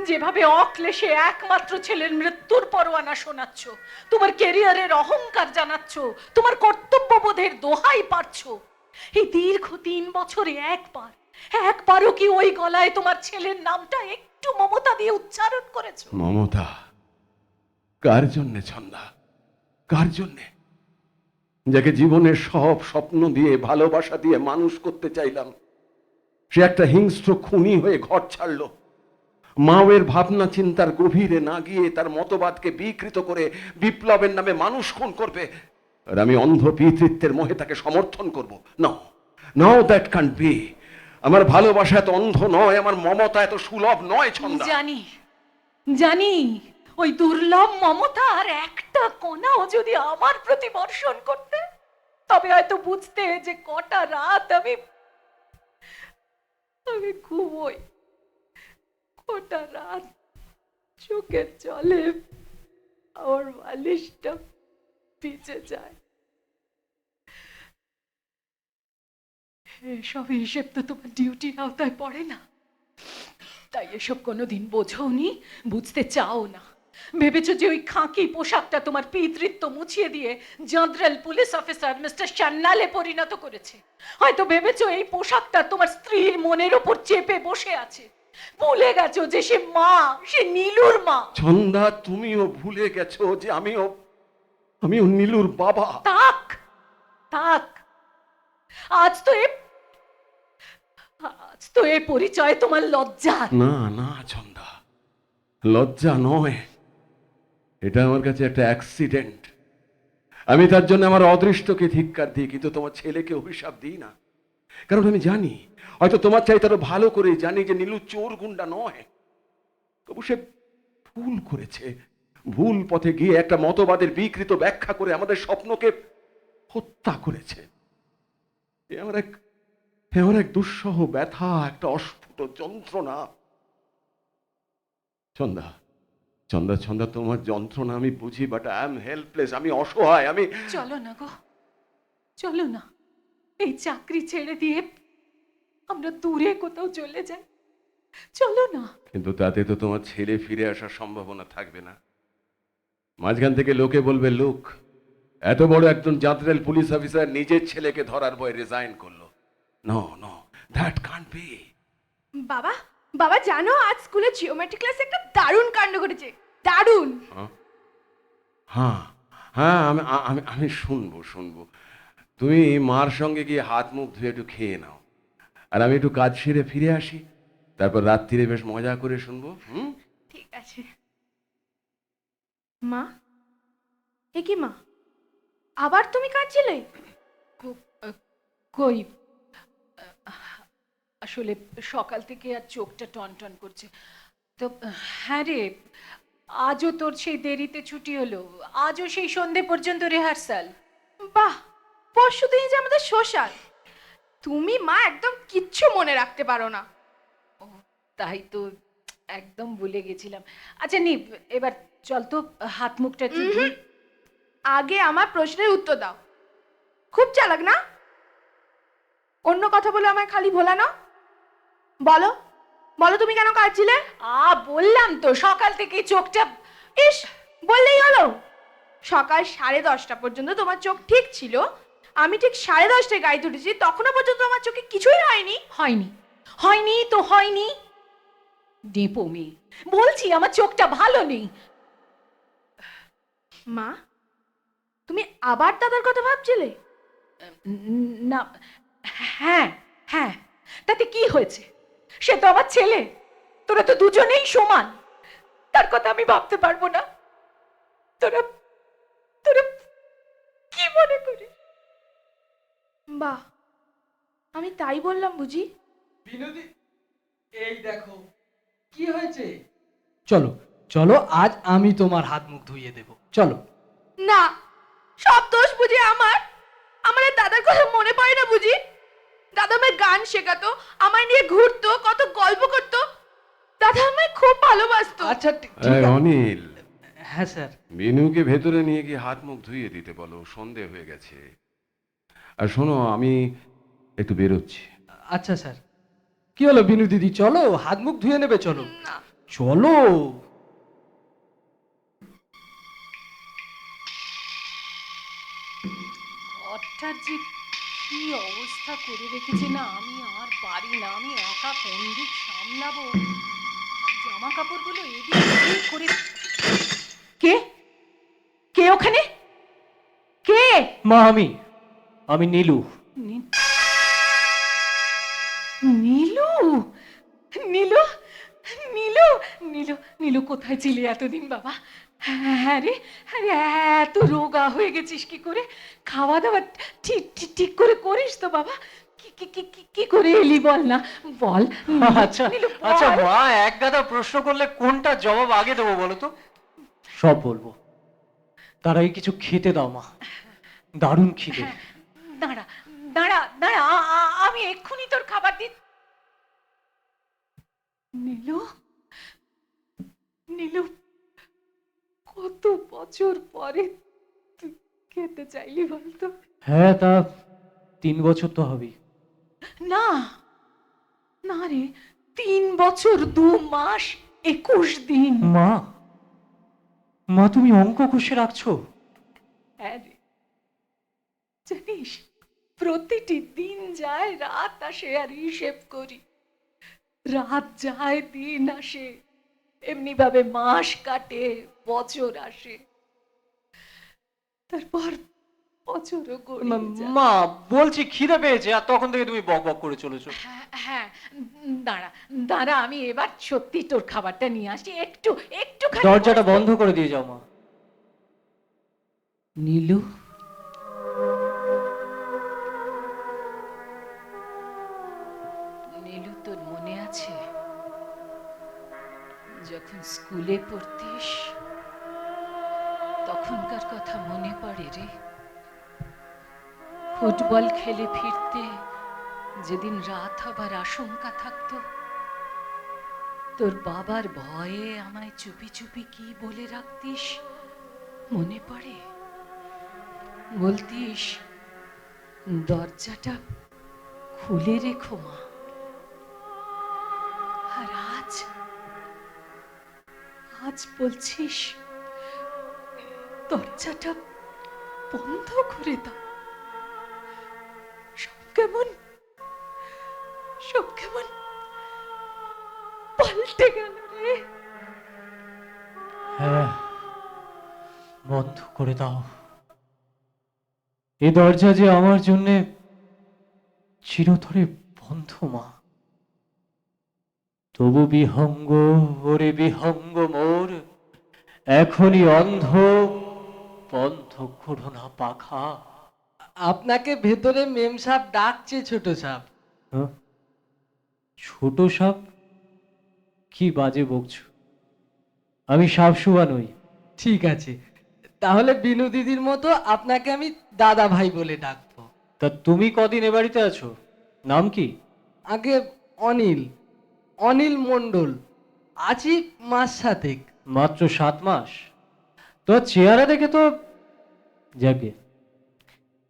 যেভাবে অক্লেশে একমাত্র ছেলের মৃত্যুর পরোয়ানা শোনাচ্ছ, তোমার ক্যারিয়ারের অহংকার জানাচ্ছ, তোমার কর্তব্যবোধের দোহাই পাচ্ছ, এই দীর্ঘ 3 বছরে একবারও কি ওই গলায় তোমার ছেলের নামটা একটু মমতা দিয়ে উচ্চারণ করেছো? মমতা কার জন্যে ছন্দা, কার জন্যে? যাকে জীবনের সব স্বপ্ন দিয়ে, ভালোবাসা দিয়ে মানুষ করতে চাইলাম, সে একটা হিংস্র খুনি হয়ে ঘর ছাড়লো। মাওয়ের ভাবনা চিন্তার গভীরে না গিয়ে তার মতবাদকে বিকৃত করে বিপ্লবের নামে মানুষ খুন করবে, আর আমি অন্ধ পিতৃত্বের মোহে তাকে সমর্থন করব? No no, that can't be. আমার ভালোবাসা এত অন্ধ নয়, আমার মমতা এত সুলভ নয় ছন্দা। জানি ওই দুর্লভ মমতা আর একটা কণাও যদি আমার প্রতি বর্ষণ করতে, তবে হয়তো বুঝতে যে কটা রাত আমি ঘুমোই, কটা রাত চোখের জলে আমার বালিশটা ভিজে যায়। এসব হিসেব তো তোমার ডিউটির আওতায় পড়ে না, তাই এসব কোনোদিন বোঝোনি, বুঝতে চাও না। ভেবেছো যে ওই খাঁকি পোশাকটা তোমার পিতৃত্ব মুছিয়ে দিয়ে জেনারেল পুলিশ অফিসার মিস্টার সান্যালে পরিণত করেছে। হয়তো ভেবেছো এই পোশাকটা তোমার স্ত্রীর মনের ওপর চেপে বসে আছে। ভুলে গেছো যে সে মা, সে নীলুর মা। ছন্দা, তুমিও ভুলে গেছো যে আমিও নীলুর বাবা। থাক থাক, আজ তো এ পরিচয় তোমার লজ্জা। না না ছন্দা, লজ্জা নয়, এটা আমার কাছে একটা অ্যাক্সিডেন্ট। আমি তার জন্য আমার অদৃষ্টকে ধিক্কার দিই, কিন্তু তোমার ছেলেকে অভিশাপ দিই না। কারণ আমি জানি, হয়তো তোমার চাইতে আরো ভালো করে জানি যে নীলু চোর গুন্ডা নয়। তবু সে ভুল করেছে, ভুল পথে গিয়ে একটা মতবাদের বিকৃত ব্যাখ্যা করে আমাদের স্বপ্নকে হত্যা করেছে। এ আমার এক দুঃসহ ব্যথা, একটা অস্ফুট যন্ত্রণা। ছন্দা ছন্দা ছন্দা, তোমার যন্ত্রণা আমি বুঝি, বাট আই এম হেল্পলেস, আমি অসহায়। আমি চলো না গো, চলো না, এই চাকরি ছেড়ে দিয়ে আমরা দূরে কোথাও চলে যাই, চলো না। কিন্তু তাতে তো তোমার ছেলে ফিরে আসার সম্ভাবনা থাকবে না। মাঝখান থেকে লোকে বলবে, লোক এত বড় একজন জেনারেল পুলিশ অফিসার নিজের ছেলেকে ধরার ভয়ে রিজাইন করলো। No no, that can't be. বাবা বাবা জানো, আজ স্কুলে জিওমেট্রি ক্লাসে একটা দারুণ কাণ্ড ঘটেছে, দারুণ। হ্যাঁ হ্যাঁ, আমি শুনবো। তুমি মার সঙ্গে গিয়ে হাত মুখ ধুয়ে একটু খেয়ে নাও, আর আমি একটু কাজ সেরে ফিরে আসি, তারপর রাত্রিরে বেশ মজা করে শুনবো। ঠিক ঠিক আছে। মা, এ কি মা, আবার তুমি কাঁদছিলে? কই আসলে সকাল থেকে আর চোখটা টনটন করছে তো। হ্যাঁ রে, আজও তোর সেই দেরিতে ছুটি হলো, আজও সেই সন্ধে পর্যন্ত রিহার্সাল। বাহ, পরশু দিন যে আমাদের সোশ্যাল, তুমি মা একদম কিচ্ছু মনে রাখতে পারো না। তাই তো, একদম ভুলে গেছিলাম। আচ্ছা নিপ, এবার চল তো হাত মুখটা একটু ধুই। আগে আমার প্রশ্নের উত্তর দাও। খুব চালাক না? অন্য কথা বলে আমায় খালি ভোলানো। বলো বলো, তুমি কেন কাঁদছিলে? বললাম তো সকাল থেকে চোখটা। ইস, বললেই হলো। সকাল 10:30 পর্যন্ত তোমার চোখ ঠিক ছিল, আমি ঠিক 10:30টায় গাড়িতে উঠেছি, তখনও পর্যন্ত আমার চোখে কিছুই হয়নি। হয়নি, হয়নি তো হয়নি। ডেপো মেয়ে, বলছি আমার চোখটা ভালো নেই। মা, তুমি আবার দাদার কথা ভাবছিলে? না, হ্যাঁ হ্যাঁ, তাতে কি হয়েছে? সে তো আমার ছেলে, তোরা তো দুজনেই সমান, তার কথা আমি ভাবতে পারবো না? তোরা তোরা কি মনে করিস? বাহ, আমি তাই বললাম বুঝি? বিনোদি, এই দেখো কি হয়েছে। চলো চলো, আজ আমি তোমার হাত মুখ ধুইয়ে দেব, চলো। না, সব দোষ বুঝি আমার। আমার আর দাদার কথা মনে পড়ে না বুঝি? দাদা আমায় গান শেখাতো, আমায় নিয়ে ঘুরতো, কত গল্প করতো। দাদা আমায় খুব ভালোবাসতো। আচ্ছা এই অনিল, হ্যাঁ স্যার। মিনুকে ভেতরে নিয়ে গিয়ে হাত মুখ ধুইয়ে দিতে বলো, সন্ধে হয়ে গেছে। আর শোনো, আমি একটু বেরোচ্ছি। আচ্ছা স্যার। কি হলো বিনু দিদি, চলো হাত মুখ ধুয়ে নেবে, চলো না, চলো। ঘরটার যে কি অবস্থা করে রেখেছে না, আমি আর পারি না। আমি একা কোন দিক সামলাবো? জামা কাপড়গুলো এদিক ওদিক করে। কে কে ওখানে? কে? মা, আমি নীলু। নীলু, নীলু, নীলু, নীলু, নীলু কোথায় ছিলি এতদিন বাবা? হ্যাঁ রে, আরে এত রোগা হয়ে গেছিস কি করে? খাওয়া দাওয়া ঠিক ঠিক ঠিক করে করিস তো বাবা? কি কি কি কি কি করে এলি বল না, বল। আচ্ছা নীলু, বল। আচ্ছা মা, এক গাদা প্রশ্ন করলে কোনটা জবাব আগে দেবো বলো তো? সব বলবো, তার আগে কিছু খেতে দাও মা, দারুণ খিদে। দাঁড়া দাঁড়া দাঁড়া, আমি এক্ষুনি তোর খাবার দি। নীলু, নীলু, কত বছর পরে তুই খেতে চাইলি বলতো? হ্যাঁ, তা 3 বছর তো হবেই। না না রে, 3 বছর 2 মাস 21 দিন। মা, তুমি অঙ্ক কষে রাখছো? হ্যাঁ রে, জানিস প্রতিটি দিন যায় রাত আসে আর হিসেব করি, রাত যায় দিন আসে, এমনি ভাবে মাস কাটে, বছর আসে, তারপর বছরও গড়িয়ে যায়। মা বলছি খিদে পেয়েছে, আর তখন থেকে তুমি বক বক করে চলেছো। হ্যাঁ হ্যাঁ, দাঁড়া দাঁড়া, আমি এবার সত্যি তোর খাবারটা নিয়ে আসি। একটু একটু দরজাটা বন্ধ করে দিয়ে যাও মা। নীলু, নীলু, তোর মনে আছে যখন স্কুলে পড়তিস, তখনকার কথা মনে পড়ে রে? ফুটবল খেলে ফিরতে যেদিন রাত হবার আশঙ্কা থাকতো, তোর বাবার ভয়ে আমায় চুপি চুপি কি বলে রাখতিস, মনে পড়ে? বলতিস দরজাটা খুলে রেখো মা। আর আজ আজ বলছিস দরজাটা বন্ধ করে দাও। সব কেমন পাল্টে গেল রে। হ্যাঁ, বন্ধ করে দাও। এই দরজা যে আমার জন্যে চিরতরে বন্ধ মা। তবু বিহঙ্গ ওরে বিহঙ্গ মোর, এখনই অন্ধ পন্থ ঘোড়না পাখা। আপনাকে ভেতরে মেম সাহেব ডাকছে ছোট সাহেব। হ্যাঁ? ছোট সাপ? কি বাজে বকছো, আমি সাপ শুয়া নই। ঠিক আছে, তাহলে বিনু দিদির মতো আপনাকে আমি দাদা ভাই বলে ডাকবো। তা তুমি কদিন এ বাড়িতে আছো, নাম কি? আগে অনিল, অনিল মণ্ডল, আছি মাস সাতেক। মাত্র 7 মাস? তোর চেহারা দেখে তো যাকে।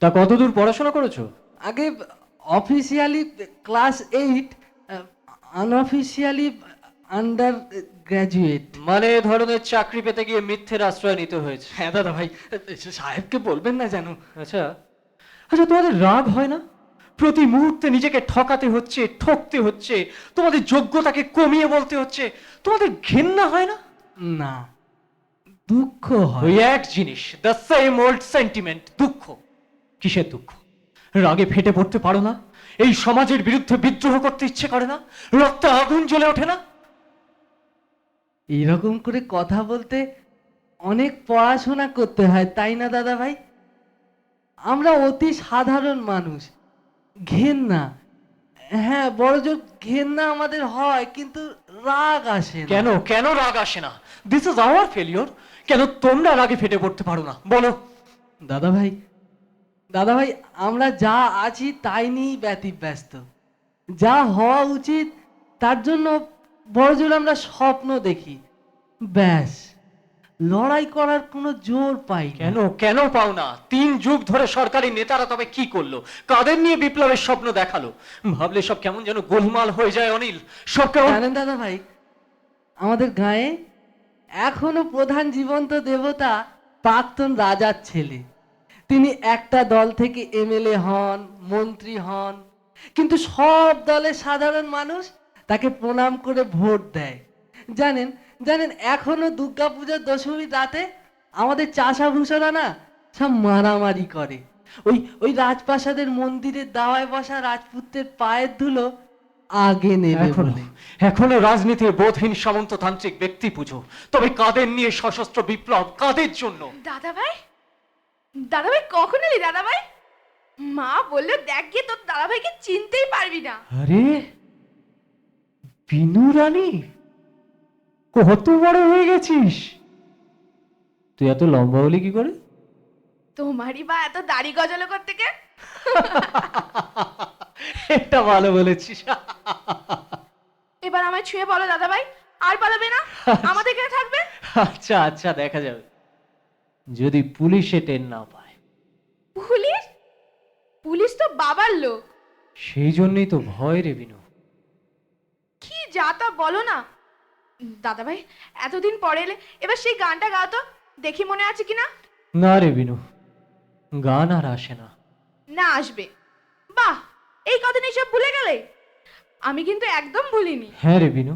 তা কতদূর পড়াশোনা করেছো? আগে officially class 8, unofficially under graduate. মানে এ ধরনের চাকরি পেতে গিয়ে মিথ্যের আশ্রয় নিতে হয়েছে। হ্যাঁ দাদা ভাই, সাহেবকে বলবেন না যেন। আচ্ছা আচ্ছা, তোমাদের রাগ হয় না? প্রতি মুহূর্তে নিজেকে ঠকাতে হচ্ছে, ঠকতে হচ্ছে, তোমাদের যোগ্যতাকে কমিয়ে বলতে হচ্ছে, তোমাদের ঘেন্না হয় না? না, দুঃখ হয়। ওই এক জিনিস, দ্য সেম ওল্ড সেন্টিমেন্ট, দুঃখ। কিসের দুঃখ? রাগে ফেটে পড়তে পারো না? এই সমাজের বিরুদ্ধে বিদ্রোহ করতে ইচ্ছে করে না? রক্তে আগুন জ্বলে ওঠে না? এইরকম করে কথা বলতে অনেক পড়াশোনা করতে হয়, তাই না দাদা ভাই? আমরা অতি সাধারণ মানুষ, ঘেন্না, হ্যাঁ বড় জোর ঘেন্না আমাদের হয়, কিন্তু রাগ আসে না। কেন কেন রাগ আসে না? This is our failure. কেন তোমরা রাগে ফেটে পড়তে পারো না, বলো? দাদা ভাই, দাদা ভাই, আমরা যা আছি তাই নিয়েই ব্যতিব্যস্ত। যা হওয়া উচিত তার জন্য বড়জোর আমরা স্বপ্ন দেখি, ব্যাস। লড়াই করার কোনো জোর পাই না। কেন কেন পাও না? 3 যুগ ধরে সরকারি নেতারা তবে কি করলো? কাদের নিয়ে বিপ্লবের স্বপ্ন দেখালো? ভাবলে সব কেমন যেন গোলমাল হয়ে যায় অনিল, সব কেমন। জানেন দাদা ভাই, আমাদের গায়ে এখনো প্রধান জীবন্ত দেবতা প্রাক্তন রাজার ছেলে। তিনি একটা দল থেকে এমএলএ হন, মন্ত্রী হন, কিন্তু সব দলের সাধারণ মানুষ তাকে প্রণাম করে ভোট দেয়। জানেন জানেন, এখনো দুর্গাপূজার দশমীর রাতে আমাদের চাষাভূষণা না সব মারামারি করে। ওই রাজপ্রাসাদের মন্দিরের দাওয়ায় বসা রাজপুত্রের পায়ের ধুলো আগে নেবে বলে। এখনো রাজনীতির বোধহীন সামন্ততান্ত্রিক ব্যক্তি পুজো। তবে কাদের নিয়ে সশস্ত্র বিপ্লব, কাদের জন্য? দাদা ভাই, দাদা ভাই কখন এলি দাদা ভাই? মা বললো দেখ গিয়ে তোর দাদা ভাইকে চিনতেই পারবি না। আরে বিনু রানী, কত বড় হয়ে গেছিস তুই! এত লম্বা হলি কি করে? তোমারই বা এত দাড়ি গজালো থেকে। এটা ভালো বলেছিস। এবার আমায় ছুঁয়ে বলো দাদা ভাই, আর পালাবে না? আমাদের এখানে থাকবে? আচ্ছা আচ্ছা, দেখা যাবে, যদি পুলিশে টেন না পায়। পুলিশ? পুলিশ তো বাবার লোক। সেই জন্যই তো ভয় রে বিনু। কি যা তা বলো না দাদা ভাই, এতদিন পরে এলে, এবার সেই গানটা গাও তো, দেখি মনে আছে কিনা। না রে বিনু, গান আর আসে না। না আসবে? বাহ, এই কদিন সব ভুলে গেলে? আমি কিন্তু একদম ভুলিনি। হ্যাঁ রে বিনু,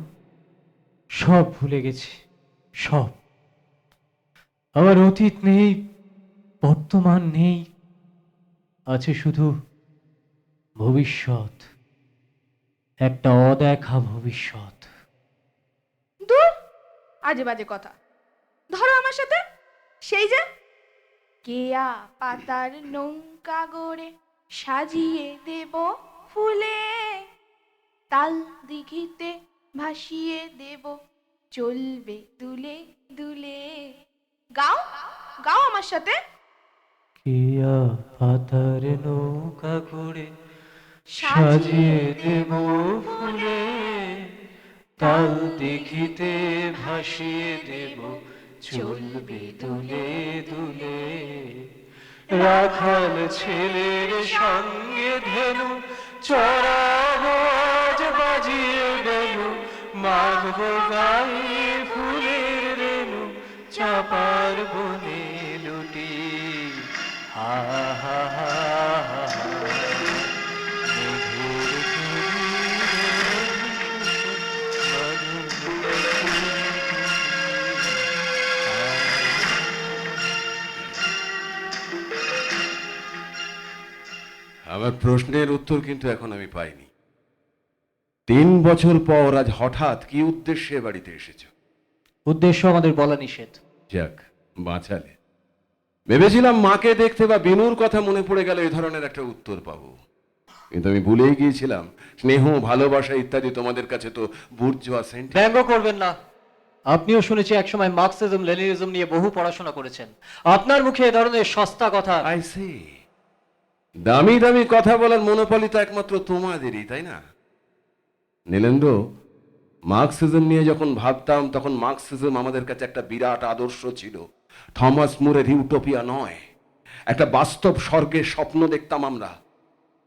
সব ভুলে গেছি, সব। আমার অতীত নেই, বর্তমান নেই, আছে শুধু ভবিষ্যৎ, একটা অদেখা ভবিষ্যৎ। দূর, আজে বাজে কথা। ধরো আমার সাথে, সেই যে কেয়া পাতার নৌকা গড়ে সাজিয়ে দেব ফুলে, তাল দিঘিতে ভাসিয়ে দেব চলবে দুলে দুলে। গাও গাও আমার সাথে। কিয়া পাতার নৌকা করে সাজিয়ে দেব ফুলে, তাল দেখিতে ভাসিয়ে দেব চলবে দুলে দুলে। রাখাল ছেলের সঙ্গে ধেনু চড়াবো আজ বাজিয়ে বেনু, মাগব গায়ে ফুলের রেণু চাপার বনে লুটি। হা হা হা হা হা। আমার প্রশ্নের উত্তর কিন্তু এখন আমি পাইনি। 3 বছর পর আজ হঠাৎ কি উদ্দেশ্যে এ বাড়িতে এসেছো? উদ্দেশ্য আমাদের বলা নিষেধ। যাক, বাঁচালে। ভেবেছিলাম মাকে দেখতে বা বিনুর কথা মনে পড়ে গেলে এই ধরনের একটা উত্তর পাবো, কিন্তু আমি ভুলেই গিয়েছিলাম স্নেহ, ভালোবাসা ইত্যাদি তোমাদের কাছে তো বুর্জোয়া সেন্ট। ব্যঙ্গ করবেন না। আপনিও শুনেছি একসময় মার্কসিজম লেনিনিজম নিয়ে বহু পড়াশোনা করেছেন। আপনার মুখে এ ধরনের সস্তা কথা। I see. দামি দামি কথা বলার মনোপলি তো একমাত্র তোমাদেরই, তাই না? নীলেন্দ্র, মার্কসিজম নিয়ে যখন ভাবতাম তখন মার্কসিজম আমাদের কাছে একটা বিরাট আদর্শ ছিল। থমাস মুরের ইউটোপিয়া নয়, একটা বাস্তব স্বর্গের স্বপ্ন দেখতাম আমরা।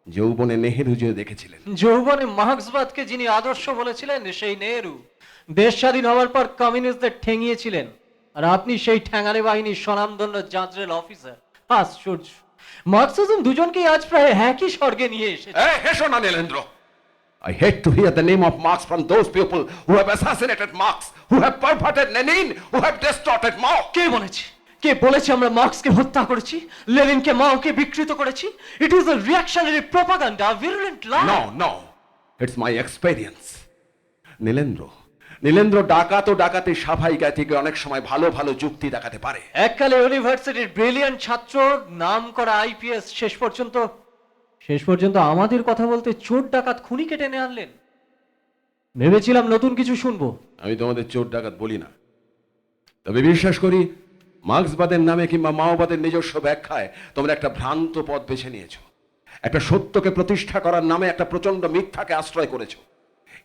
যৌবনে নেহেরু যে দেখেছিলেন। যৌবনে মার্ক্সবাদকে যিনি আদর্শ বলেছিলেন সেই নেহেরু দেশ স্বাধীন হওয়ার পর কমিউনিস্টদের ঠেঙিয়েছিলেন, আর আপনি সেই ঠ্যাঙারে বাহিনীর স্বনামধন্য জাজরেল অফিসার। আশ্চর্য, মার্কসিজম দুজনকেই আজ প্রায় একই স্বর্গে নিয়ে এসেছে। হেসো না নীলেন্দ্র। I hate to hear the name of Marx from those people who have assassinated Marx, who have perverted Lenin, who have distorted Mao. কে বলেছে? কে বলেছে আমরা মার্ক্সকে হত্যা করেছি, লেনিনকে, মাওকে বিকৃত করেছি? It is a reactionary propaganda, virulent lie. No, it's my experience. নীলেন্দ্র, ডাকাত ও ডাকাতি সাফাই গায়ে থেকে অনেক সময় ভালো ভালো যুক্তি দেখাতে পারে। এককালে ইউনিভার্সিটির ব্রিলিয়ান্ট ছাত্র, নাম করা আইপিএস, শেষ পর্যন্ত আমাদের কথা বলতে চোর ডাকাত খুনিকে টেনে আনলেন। ভেবেছিলাম নতুন কিছু শুনবো। আমি তোমাদের চোর ডাকাত বলি না, তবে বিশ্বাস করি মার্ক্সবাদের নামে কিংবা মাওবাদের নিজস্ব ব্যাখ্যায় তোমরা একটা ভ্রান্ত পথ বেছে নিয়েছো। একটা সত্যকে প্রতিষ্ঠা করার নামে একটা প্রচন্ড মিথ্যাকে আশ্রয় করেছো।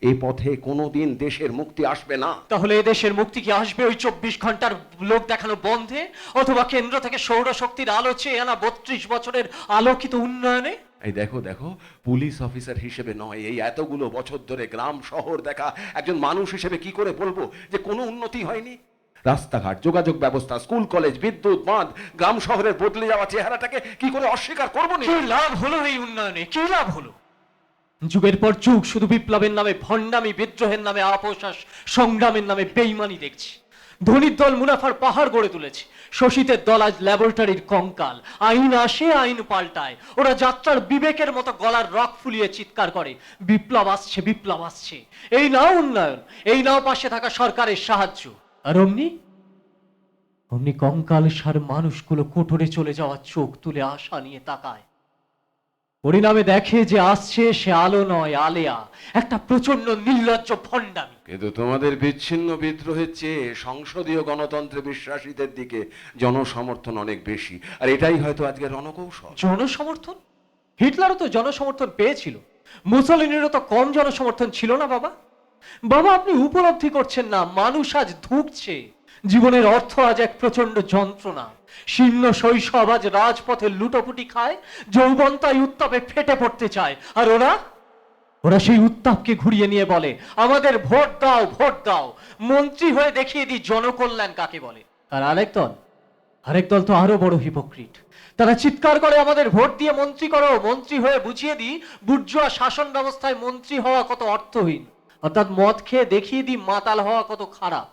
এই পথে কোনোদিন দেশের মুক্তি আসবে না। তাহলে এই দেশের মুক্তি কি আসবে ওই 24 ঘন্টার লোক দেখানো বন্ধে, অথবা কেন্দ্র থেকে সৌরশক্তির আলো চেয়ে আনা 32 বছরের আলোকিত উন্নয়নে? এই দেখো, পুলিশ অফিসার হিসেবে নয়, এই এতগুলো বছর ধরে গ্রাম শহর দেখা একজন মানুষ হিসেবে কি করে বলবো যে কোনো উন্নতি হয়নি? রাস্তাঘাট, যোগাযোগ ব্যবস্থা, স্কুল কলেজ, বিদ্যুৎ, বাঁধ, গ্রাম শহরের বদলে যাওয়া চেহারাটাকে কি করে অস্বীকার করবো না? কি লাভ হলো এই উন্নয়নে? কি লাভ হলো? যুগের পর যুগ শুধু বিপ্লবের নামে ভণ্ডামি, বিদ্রোহের নামে আপোষ, সংগ্রামের নামে বেইমানি দেখছি। ধনীর দল মুনাফার পাহাড় গড়ে তুলেছে, শোষিতের দল আজ ল্যাবরেটরির কঙ্কাল। আইন আসে, আইন পাল্টায়। ওরা যাত্রার বিবেকের মতো গলার রক ফুলিয়ে চিৎকার করে, বিপ্লব আসছে, বিপ্লব আসছে। এই নাও উন্নয়ন, এই নাও পাশে থাকা সরকারের সাহায্য। আর অমনি কঙ্কাল সার মানুষগুলো কোটরে চলে যাওয়া চোখ তুলে আশা নিয়ে তাকায়। পরিণামে দেখে যে আসছে সে আলো নয়, আলেয়া, একটা প্রচন্ড নির্লজ্জ ভণ্ডামি। কিন্তু তোমাদের বিচ্ছিন্ন বিদ্রোহের চেয়ে সংসদীয় গণতন্ত্রে বিশ্বাসীদের দিকে জনসমর্থন অনেক বেশি, আর এটাই হয়তো আজকের রণকৌশল। জনসমর্থন? হিটলারও তো জনসমর্থন পেয়েছিল, মুসলিনেরও তো কম জনসমর্থন ছিল না। বাবা, আপনি উপলব্ধি করছেন না, মানুষ আজ ধুঁকছে। জীবনের অর্থ আজ এক প্রচন্ড যন্ত্রণা। শীর্ণ শৈশব আজ রাজপথে লুটোপুটি খায়, যৌবন তাই উত্তাপে ফেটে পড়তে চায়। আর ওরা সেই উত্তাপকে ঘুরিয়ে নিয়ে বলে, আমাদের ভোট দাও, ভোট দাও, মন্ত্রী হয়ে দেখিয়ে দিই জনকল্যাণ কাকে বলে। আর আরেক দল তো আরো বড় হিপোক্রিট। তারা চিৎকার করে, আমাদের ভোট দিয়ে মন্ত্রী করো, মন্ত্রী হয়ে বুঝিয়ে দিই বুর্জোয়া শাসন ব্যবস্থায় মন্ত্রী হওয়া কত অর্থহীন, অর্থাৎ মদ খেয়ে দেখিয়ে দিই মাতাল হওয়া কত খারাপ।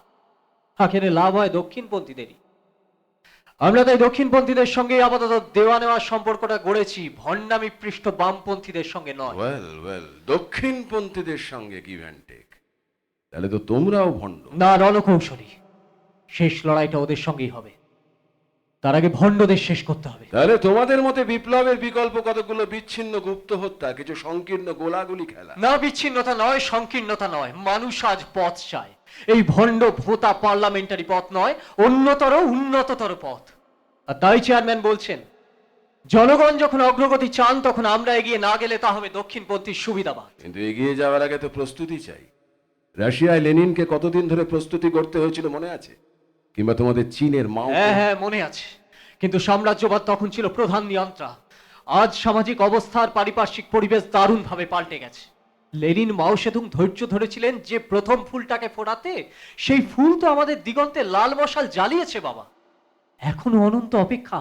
আখেরে লাভ হয় দক্ষিণপন্থীদেরই। আমরা তাই দক্ষিণপন্থীদের সঙ্গে আপাতত দেওয়া নেওয়ার সম্পর্কটা গড়েছি, ভণ্ডামি পৃষ্ঠ বামপন্থীদের সঙ্গে নয়। ওয়েল, দক্ষিণপন্থীদের সঙ্গে গিভ অ্যান্ড টেক, তাহলে তো তোমরাও ভণ্ড না। রণকৌশলী, শেষ লড়াইটা ওদের সঙ্গেই হবে। তার আগে ভণ্ডদের শেষ করতে হবে। তাহলে তোমাদের মতে বিপ্লবের বিকল্প কতগুলো বিচ্ছিন্ন গুপ্ত হত্যা, কিছু সংকীর্ণ গোলাগুলি খেলা? না, বিচ্ছিন্নতা নয়, সংকীর্ণতা নয়। মানুষ আজ পথ চায়। এই ভণ্ড ভোতা পার্লামেন্টারি পথ নয়, অন্যতর উন্নততর পথ। আর তাই চেয়ারম্যান বলছেন, জনগণ যখন অগ্রগতি চান তখন আমরা এগিয়ে না গেলে তা হবে দক্ষিণপন্থীর সুবিধাবাদ। কিন্তু এগিয়ে যাওয়ার আগে তো প্রস্তুতি চাই। রাশিয়ায় লেনিনকে কতদিন ধরে প্রস্তুতি করতে হয়েছিল মনে আছে? কিংবা তোমাদের চীনের মাও? হ্যাঁ, মনে আছে। কিন্তু সাম্রাজ্যবাদ তখন ছিল প্রধান নিয়ন্ত্রক। আজ সামাজিক অবস্থার পারিপার্শ্বিক পরিবেশ দারুণভাবে পাল্টে গেছে। লেনিন, মাও সেতুং ধৈর্য ধরেছিলেন যে প্রথম ফুলটাকে ফোটাতে, সেই ফুল তো আমাদের দিগন্তে লাল মশাল জ্বালিয়েছে বাবা। এখনো অনন্ত অপেক্ষা,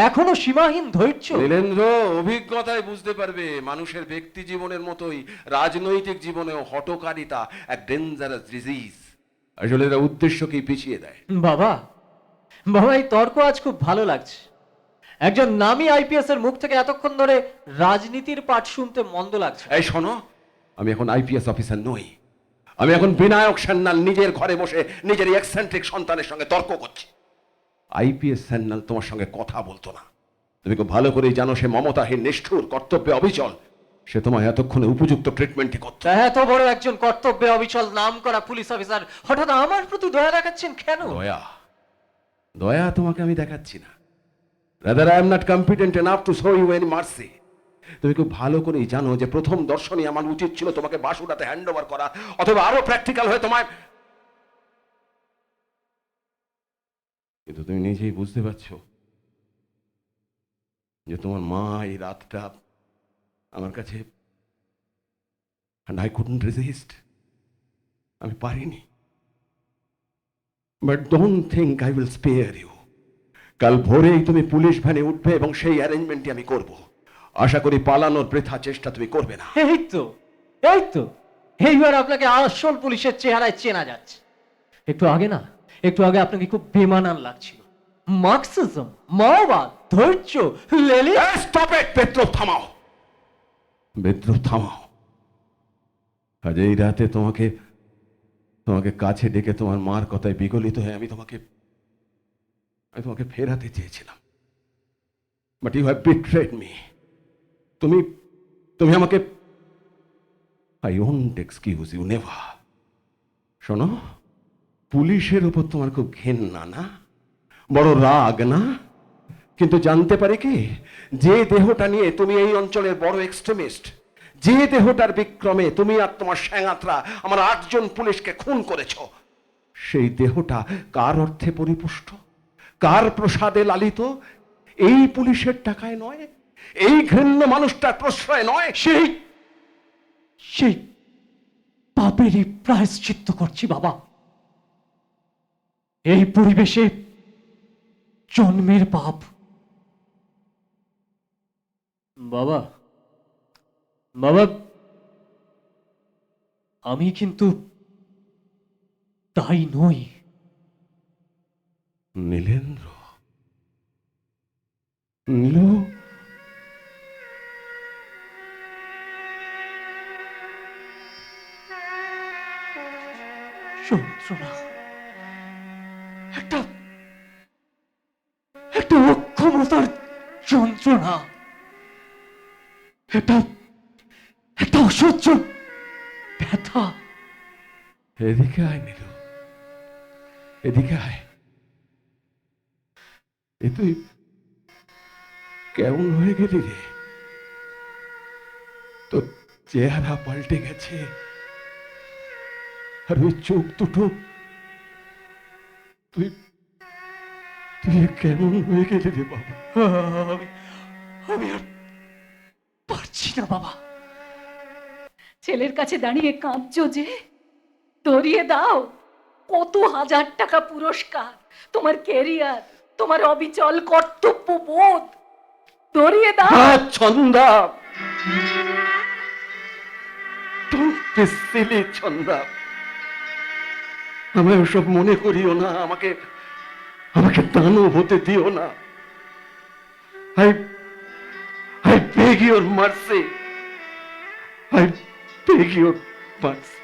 এখনো সীমাহীন ধৈর্য। নীলেন্দ্র, অভিজ্ঞতায় বুঝতে পারবে মানুষের ব্যক্তি জীবনের মতোই রাজনৈতিক জীবনেও হঠকারিতা এক ডেঞ্জারাস ডিজিজ। আসলে এরা উদ্দেশ্যকেই পিছিয়ে দেয়। বাবা, এই তর্ক আজ খুব ভালো লাগছে। একজন নামী আইপিএস এর মুখ থেকে এতক্ষণ ধরে রাজনীতির পাঠ শুনতে মন্দ লাগছে। এই শোনো, আমি এখন আইপিএস অফিসার নই। আমি এখন বিনায়ক সান্যাল নিজের ঘরে বসে নিজের এক্সেন্ট্রিক সন্তানের সঙ্গে তর্ক করছি। আইপিএস সান্যাল তোমার সঙ্গে কথা বলতো না। তুমি খুব ভালো করেই জানো সে মমতাহীন, নিষ্ঠুর, কর্তব্যে অবিচল। সে তোমায় এতক্ষণে উপযুক্ত ট্রিটমেন্টই করতো। এত বড় একজন কর্তব্যে অবিচল নাম করা পুলিশ অফিসার হঠাৎ আমার প্রতি দয়া দেখাচ্ছেন কেন? দয়া দয়া তোমাকে আমি দেখাচ্ছি না। Rather I am not competent enough to show you any mercy. তুমি খুব ভালো করেই জানো যে প্রথম দর্শনই আমার উচিত ছিল তোমাকে বাসুটাতে হ্যান্ড ওভার করা, অথবা আরো প্র্যাকটিক্যাল হয়ে তোমায়। কিন্তু তুমি নিজেই বুঝতে পারছো যে তোমার মা এই রাতটা আমার কাছে, and I couldn't resist. আমি পারিনি। But don't think I will spare you. কাল ভোরেই তুমি পুলিশ ভ্যানে উঠবে এবং সেই অ্যারেঞ্জমেন্টই আমি করব। আশা করি পালানোর বৃথা চেষ্টা তুমি করবে না। এই তো এইবার আপনাকে আসল পুলিশের চেহারায় চেনা যাচ্ছে। একটু আগে আপনাকে খুব বেমানান লাগছিল। মার্কসিজম, মাওবাদ, ধৈর্য, লেলি। Stop it! বিদ্রোহ থামাও, বিদ্রোহ থামাও। আজ এই রাতে তোমাকে কাছে ডেকে তোমার মার কথায় বিগলিত হয়ে আমি তোমাকে ফেরাতে চেয়েছিলাম। But you have betrayed me. তুমি আমাকে, I won't excuse you, never. শোনো, পুলিশের উপর তোমার খুব ঘেন্না না, বড় রাগ না? কিন্তু জানতে পারে কি, যে দেহটা নিয়ে তুমি এই অঞ্চলের বড় এক্সট্রিমিস্ট, যে দেহটার বিক্রমে তুমি আর তোমার স্যাঙাতরা আমার 8 জন পুলিশকে খুন করেছ, সেই দেহটা কার অর্থে পরিপুষ্ট, কার প্রসাদে লালিত? এই পুলিশের টাকায় নয়, এই ঘৃণ্য মানুষটার প্রশ্রয় নয়। সেই পাপেরই প্রায়শ্চিত্ত করছি বাবা। এই পরিবেশে জন্মের পাপ। বাবা, আমি কিন্তু তাই নই। নীলেন্দ্র, নীলু, যন্ত্রণা, একটা অক্ষমতার যন্ত্রণা, একটা অসহ্য ব্যথা। এদিকে আয় নীলু, এদিকে আয়। এ তুই কেমন হয়ে গেলি রে? তোর চেহারা পাল্টে গেছে, আর ওই চোখ দুটো, তুই কেমন হয়ে গেলি রে বাবা? আমি আর পারছি না বাবা। ছেলের কাছে দাঁড়িয়ে কাঁদছো যে, ধরিয়ে দাও। কত হাজার টাকা পুরস্কার, তোমার ক্যারিয়ার, তোমার অবিচল কর্তব্য বোধ, ধরিয়ে দাও। Chhanda, don't be silly Chhanda. আমায় ওসব মনে করিও না, আমাকে দানব হতে দিও না। I beg your mercy. I beg your mercy.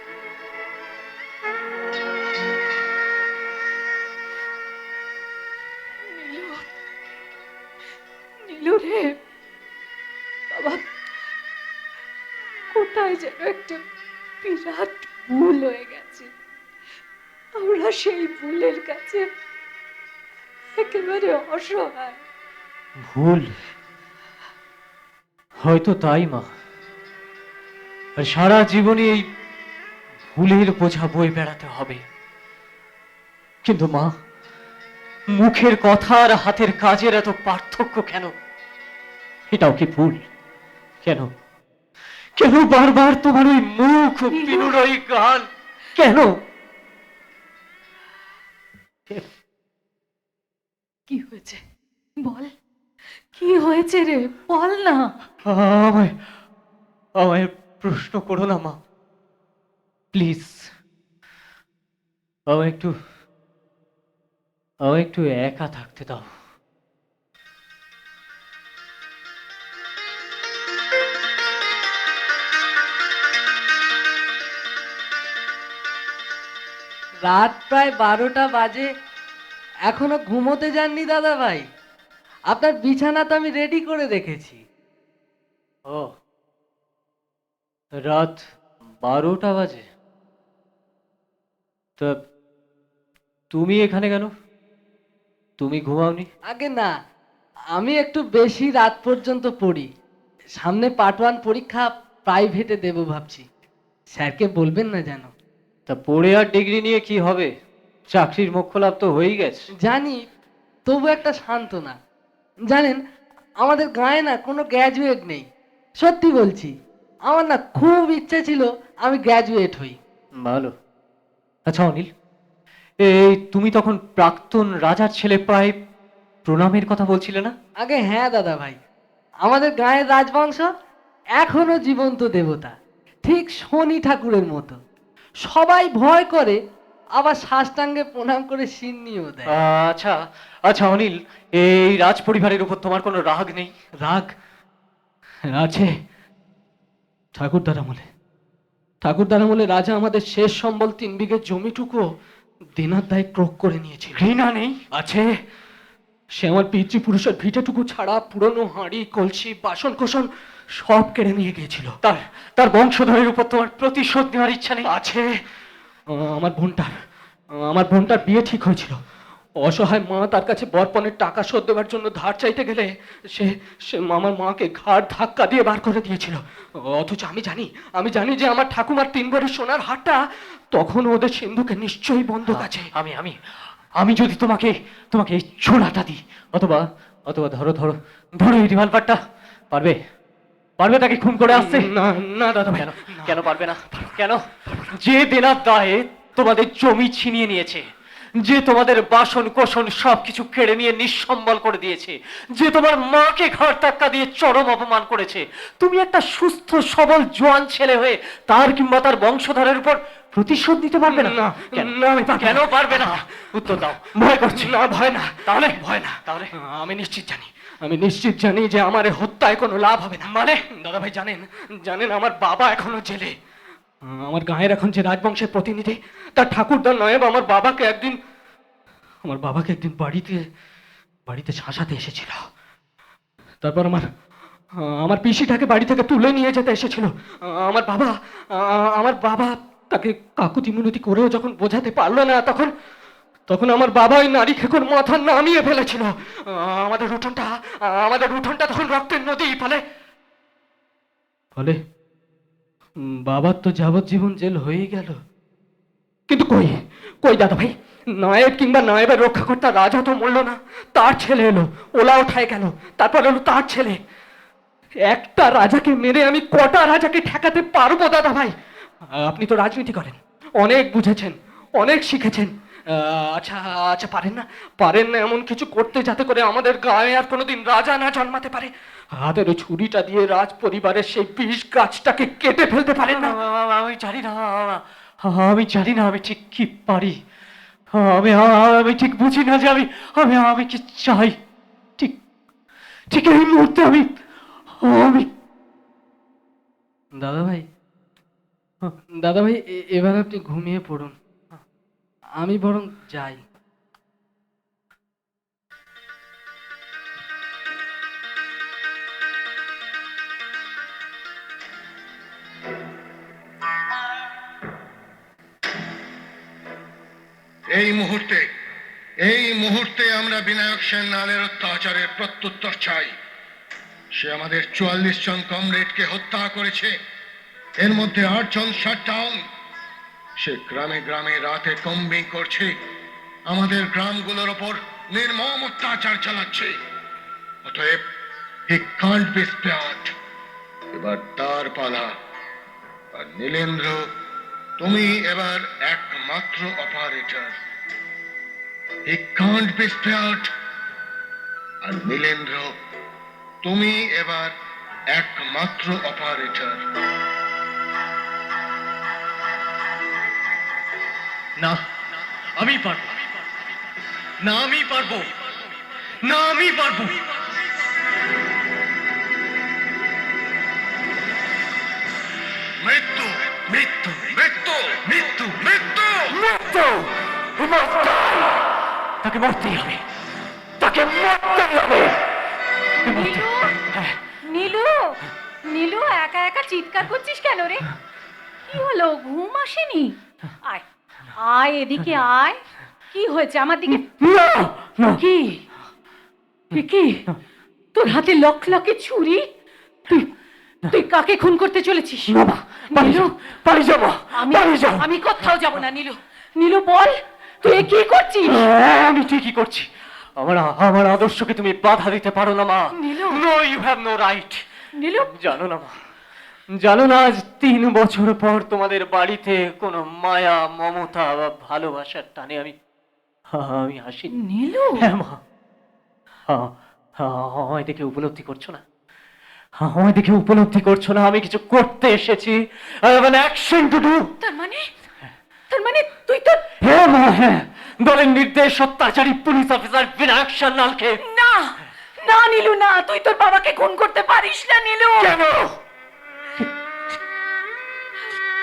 Nilu রে বাবা, কোথায় যেন একটা বিরাট ভুল হয়ে গেছে। আমরা সেই ভুলের কাছে একেবারে অসহায়। ভুল? হয়তো তাই মা। আর সারা জীবনে এই ভুলের বোঝা বয়ে বেড়াতে হবে। কিন্তু মা, মুখের কথা আর হাতের কাজের এত পার্থক্য কেন? এটাও কি ভুল? কেন বারবার তোমার ওই মুখ, পিনুর ওই গান, কেন? কি হয়েছে বল, কি হয়েছে রে, বল না। আমায় প্রশ্ন করো না মা, প্লিজ। আমায় একটু একা থাকতে দাও। রাত প্রায় 12টা বাজে, এখনো ঘুমোতে যাননি দাদা ভাই? আপনার বিছানা তো আমি রেডি করে রেখেছি। ও, রাত 12টা বাজে? তা তুমি এখানে কেন? তুমি ঘুমাওনি? আগে না, আমি একটু বেশি রাত পর্যন্ত পড়ি। সামনে পার্ট 1 পরীক্ষা প্রাইভেটে দেব ভাবছি। স্যারকে বলবেন না যেন। তা পড়ে আর ডিগ্রি নিয়ে কি হবে? চাকরির মোক্ষ লাভ তো হয়েই গেছে। জানি, তবু একটা সান্ত্বনা। জানেন, আমাদের গায়ে না কোনো গ্র্যাজুয়েট নেই। সত্যি বলছি, আমার না খুব ইচ্ছে ছিল আমি গ্র্যাজুয়েট হই। ভালো। আচ্ছা অনিল, এই তুমি তখন প্রাক্তন রাজার ছেলে প্রায় প্রণামের কথা বলছিলে না? আগে হ্যাঁ দাদা ভাই, আমাদের গায়ের রাজবংশ এখনো জীবন্ত দেবতা, ঠিক শনি ঠাকুরের মতো। সবাই ভয় করে, আবার সাষ্টাঙ্গে প্রণাম করে সিন্নিও দেয়। আচ্ছা আচ্ছা অনিল, এই রাজ পরিবারের উপর তোমার কোনো রাগ নেই? রাগ আছে। ঠাকুরদার আমলে রাজা আমাদের শেষ সম্বল 3 বিঘে জমিটুকু দিনার দায় ক্রোক করে নিয়েছিল। ঘৃণা নেই? আছে। সে আমার পিতৃপুরুষের ভিটেটুকু ছাড়া পুরনো হাঁড়ি কলসি বাসন কোসন সব কেড়ে নিয়ে গিয়েছিল। তার তার বংশধরের উপর তোমার প্রতিশোধ নেওয়ার ইচ্ছা নেই? আছে। আমার বোনটার বিয়ে ঠিক হয়েছিল। অসহায় মা তার কাছে বরপণের টাকা শোধ দেওয়ার জন্য ধার চাইতে গেলে সে সে আমার মাকে ঘাড় ধাক্কা দিয়ে বার করে দিয়েছিল। অথচ আমি জানি যে আমার ঠাকুমার 3 ভরি সোনার হারটা তখন ওদের সিন্ধুকে নিশ্চয়ই বন্ধক আছে। আমি আমি আমি যদি তোমাকে তোমাকে এই ছোড়াটা দিই, অথবা অথবা ধরো ধরো ধরো এই রিভলভারটা, পারবে পারবে তাকে খুন করে আসতে? না না দাদা ভাই, কেন কেন পারবে না? কেন? যে দেনার দায়ে তোমাদের জমি ছিনিয়ে নিয়েছে, যে তোমাদের বাসন কোসন সবকিছু কেড়ে নিয়ে নিঃসম্বল করে দিয়েছে, যে তোমার মাকে ঘাড় ধাক্কা দিয়ে চরম অপমান করেছে, তুমি একটা সুস্থ সবল জোয়ান ছেলে হয়ে তার কিংবা তার বংশধরের উপর প্রতিশোধ নিতে পারবে না? না, কেন? না, আমি পারবো কেন না। পারবে না? উত্তর দাও। ভয় করছি। না, ভয় না। তাহলে ভয় না। তাহলে আমি নিশ্চিত জানি যে আমার এই হত্যায় কোনো লাভ হবে না। মানে দাদা ভাই, জানেন আমার বাবা এখনো জেলে। আমার গায়ের এখন যে রাজবংশের প্রতিনিধি, তার ঠাকুরদার নয়েব আমার বাবাকে একদিন বাড়িতে শাসাতে এসেছিল। তারপর আমার পিসিটাকে বাড়ি থেকে তুলে নিয়ে যেতে এসেছিল। আমার বাবা তাকে কাকুতি মিনতি করেও যখন বোঝাতে পারলো না, তখন আমার বাবা ওই নারী খেকোর মাথা নামিয়ে ফেলেছিল। আমাদের উঠোনটা তখন রক্তের নদী। ফলে বাবার তো যাবজ্জীবন জেল হয়েই গেল। কিন্তু কই দাদা ভাই, নায়েব কিংবা নায়েবের রক্ষাকর্তা রাজা তো মরল না, তার ছেলে এলো, ওলা উঠায় গেল। তারপর এলো তার ছেলে। একটা রাজাকে মেরে আমি কটা রাজাকে ঠেকাতে পারবো দাদা ভাই? আপনি তো রাজনীতি করেন, অনেক বুঝেছেন, অনেক শিখেছেন। আচ্ছা পারেন না এমন কিছু করতে যাতে করে আমাদের গায়ে আর কোনোদিন রাজা না জন্মাতে পারে? হাতের ওই ছুরিটা দিয়ে রাজ পরিবারের সেই বিষ গাছটাকে কেটে ফেলতে পারেন না? আমি জানি না আমি ঠিক কি পারি। আমি ঠিক বুঝি না যে আমি কি চাই। ঠিক ঠিক এই মুহূর্তে আমি দাদা ভাই এবার আপনি ঘুমিয়ে পড়ুন, আমি বরং যাই। এই মুহূর্তে আমরা বিনায়ক সেন নালের অত্যাচারের প্রত্যুত্তর চাই। সে আমাদের 44 জন কমরেডকে হত্যা করেছে, এর মধ্যে 8 জন শাটডাউন। সে গ্রামে গ্রামে রাতে কম্বিং করছে, আমাদের গ্রামগুলোর ওপর নির্মম অত্যাচার চালাচ্ছে। অতএব হি কান্ট বি স্পেয়ার্ড। এবার তার পালা। আর নীলেন্দ্র, তুমি এবার একমাত্র operator. He can't be spared. আর নীলেন্দ্র, তুমি এবার একমাত্র অপারেটর। না, আমি পারবো না, আমি পারবো না, আমি পারবো। মৃত্যু মৃত্যু মৃত্যু মৃত্যু মৃত্যু। মৃত্যু, তাকে মরতেই হবে, তাকে মরতেই হবে। নীলু নীলু নীলু একা একা চিৎকার করছিস কেন রে? কি হলো, ঘুম আসেনি? আয় আয় এদিকে আয়। কি হয়েছে আমার দিকে? কি কি তোর হাতে লকলকে ছুরি? তুই তুই কাকে খুন করতে চলেছিস? নীলু পারি যাবো, আমি আমি কোথাও যাব না। নীলু নীলু বল, তুই এ কি করছিস? আমি ঠিকই করছি। আমার আদর্শকে তুমি বাধা দিতে পারো না মা। Nilu. No, you have no right. Nilu জানো না মা, জানো না আজ 3 বছর পর তোমাদের বাড়িতে কোনো মায়া, মমতা বা ভালোবাসার টানে আমি আসিনি। নীলু হ্যাঁ মা, আমায় দেখে উপলব্ধি করছো না? আমায় দেখে উপলব্ধি করছো না আমি কিছু করতে এসেছি? I have an action to do. তার মানে তুই তো হ্যাঁ মা, হ্যাঁ, দলের নির্দেশ অত্যাচারী পুলিশ অফিসার বিনায়ক সান্যালকে। না না নীলু না, তুই তোর বাবাকে খুন করতে পারিস না নীলু। কেন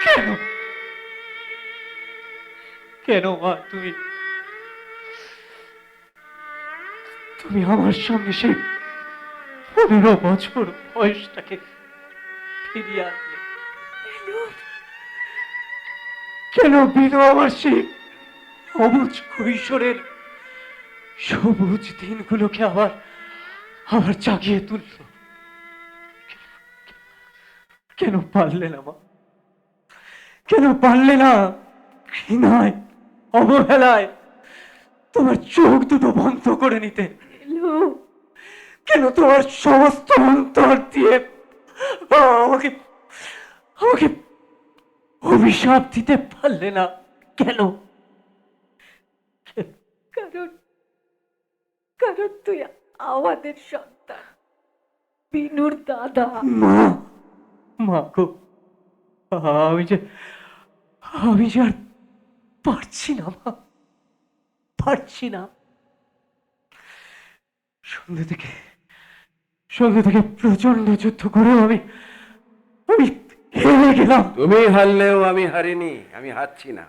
কেন কেন মা, তুমি আমার সামনে সেই 15 বছর বয়সটাকে ফিরিয়ে আনলে? কেন বিনু আমার সেই অবুঝ কৈশোরের সবুজ দিনগুলোকে আবার জাগিয়ে তুলল? কেন পারলে না মা? কেন পারলে না ঘৃণায়, অবহেলায় তোমার চোখ দুটো বন্ধ করে নিতে? কেন তোমার সমস্ত অন্তর দিয়ে আমাকে অভিশাপ দিতে পারলে না? কেন? কারণ তুই আমাদের সন্তান, বিনুর দাদা। মা গো, আমি যে আর পারছি না মা, পারছি না। সন্ধ্যে থেকে প্রচন্ড যুদ্ধ করেও আমি হেরে গেলাম। তুমি হারলেও আমি হারিনি, আমি হারছি না।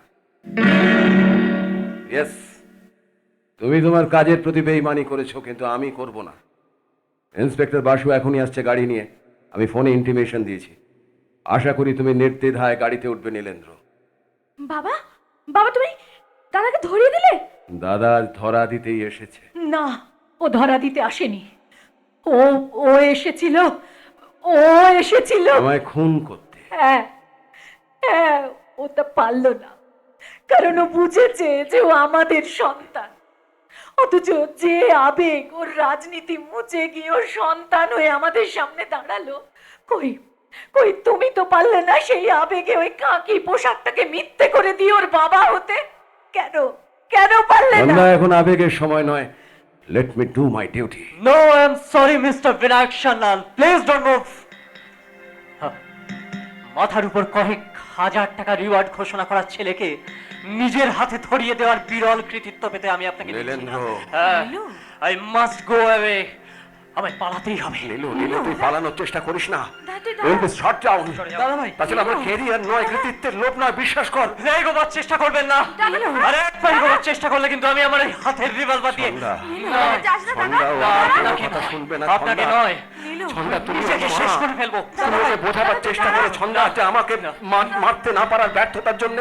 ইয়েস, তুমি তোমার কাজের প্রতি বেইমানি করেছো, কিন্তু আমি করব না। ইন্সপেক্টর বাসু এখনই আসছে গাড়ি নিয়ে। আমি ফোনে ইন্টিমেশন দিয়েছি। আশা করি তুমি নির্দ্বিধায় গাড়িতে উঠবে নীলেন্দ্র। বাবা বাবা তুমি দাদাকে ধরিয়ে দিলে? দাদা ধরা দিতেই এসেছে। না, ও ধরা দিতে আসেনি। ও এসেছিল আমায় খুন করতে। হ্যাঁ হ্যাঁ, ও তা পারলো না, কারণ ও বুঝেছে যে ও আমাদের সন্তান। অথচ যে আবেগ ওর রাজনীতি মুছে গিয়ে ওর সন্তান হয়ে আমাদের সামনে দাঁড়ালো, কই কই তুমি তো পারলে না সেই আবেগে ওই কাকি পোশাকটাকে মিথ্যে করে দিয়ে ওর বাবা হতে? কেন কেন পারলে না? আমরা এখন আবেগের সময় নয়। Let me do my duty. No, I am sorry, Mr. Vinayak Shanal. Please don't move. মাথার উপর কয়েক হাজার টাকা রিওয়ার্ড ঘোষণা করার ছেলেকে নিজের হাতে ধরিয়ে দেওয়ার বিরল কৃতিত্ব পেতে আমি আপনাকে নীলেন্দ্র। I must go away. আমায় পালাতেই হবে। নীলু, তুই পালানোর চেষ্টা করিস না। দাদা, উইল বি শট ডাউন। দাদা ভাই, তাছাড়া আমার ক্যারিয়ার নয়, কৃতিত্বের লোভ নয়, বিশ্বাস কর। এগোবার চেষ্টা করবেন না। আরে একবার এগোবার চেষ্টা করলে কিন্তু আমি আমার এই হাতের রিভলভার দিয়ে ছন্দা, নয়, ছন্দা, ও আমার কথা শুনবে না। আপনাকে ছন্দা, নয়, ছন্দা, তুমি নিজেকে আমার শেষ মা। করে ফেলবো। তুমি ওকে বোঝাবার চেষ্টা করো ছন্দা, যে আমাকে মারতে না পারার ব্যর্থতার জন্য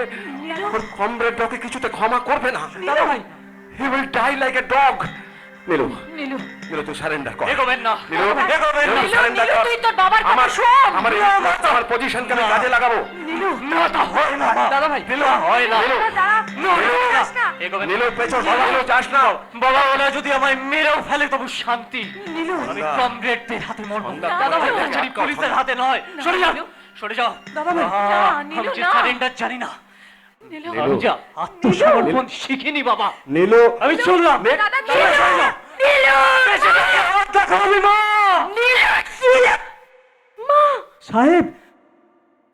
ওর কমরেড ওকে কিছুতে ক্ষমা করবে না। দাদা ভাই, he will die like a dog. Nilu, Nilu তুই সারেন্ডার কর। এগোবেন না, নীলু, এগোবেন না। সারেন্ডার কর। তুই তোর বাবার কথা আমার শোন। আমার পজিশনকে আমি কাজে লাগাবো। না, তা হয় না দাদা ভাই, নীলু, হয় না। নীলু, এগোবেন না। নীলু, পেছন বাবা, নীলু, যাস না। বাবা, ওরা যদি আমায় মেরেও ফেলে তবু শান্তি। আমি কমরেডদের হাতে মরবো, দাদা ভাই, অত্যাচারী পুলিশের হাতে নয়। সরে যাও, সরে যাও। দাদা ভাই, আহ, না, আমি নীলু, যে না। সারেন্ডার জানি না, নীলু, আমি যা আত্মসমর্পণ শিখিনি বাবা। নীলু, আমি চললাম। দাদা, চলে যাও। নীলু, বেঁচে থাকলে আমার দেখা হবে মা।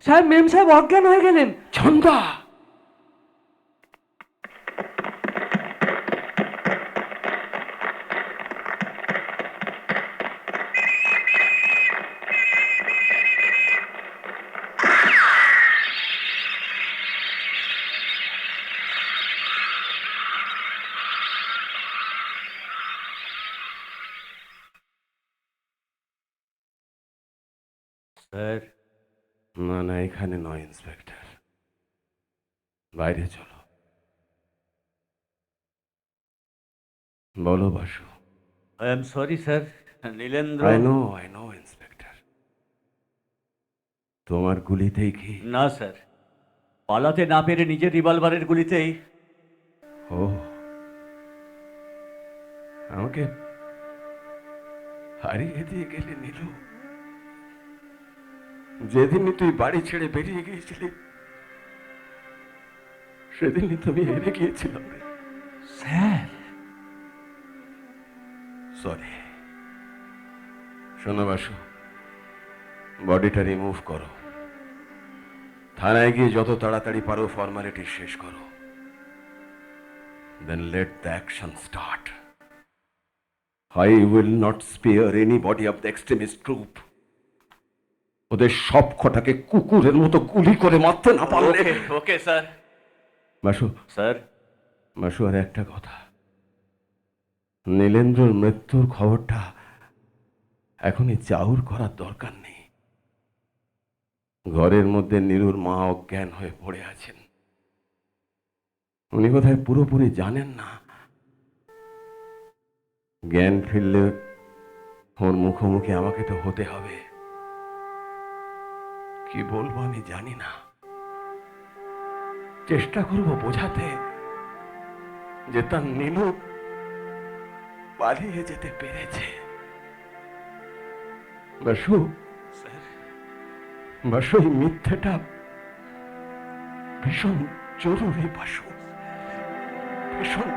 সাহেব মেম সাহেব অজ্ঞান হয়ে গেলেন। ছন্দা, না না, এখানে নয় ইন্সপেক্টর, বাইরে চলো। বলো Basu. I am sorry sir, Nilendra. I know inspector, তোমার গুলিতেই কি? না স্যার, পালাতে না পেরে নিজের রিভলভারের গুলিতেই। ও, আমাকে হারিয়ে দিয়ে গেলে নীলু। যেদিনই তুই বাড়ি ছেড়ে বেরিয়ে গিয়েছিলি সেদিনই তুমি হেরে গিয়েছিলাম রে। Sir, sorry. শোনো বাসু, বডিটা রিমুভ করো, থানায় গিয়ে যত তাড়াতাড়ি পারো ফর্মালিটি শেষ করো। Then let the action start. I will not spare anybody of the extremist group. ওদের সব কটাকে কুকুরের মতো গুলি করে মারতে না পারলে। Okay sir. Basu, sir, Basu, আর একটা কথা, নীলেন্দ্রর মৃত্যুর খবরটা এখনই চাউর করার দরকার নেই। ঘরের মধ্যে নীলুর মা অজ্ঞান হয়ে পড়ে আছেন, উনি বোধহয় পুরোপুরি জানেন না। জ্ঞান ফিরলে ওর মুখোমুখি আমাকে তো হতে হবে। কি বলবো আমি জানি না, চেষ্টা করব বোঝাতে যে তার নীলু পালিয়ে যেতে পেরেছে। বাসু, বাসু, এই মিথ্যেটা ভীষণ জরুরি বাসু, ভীষণ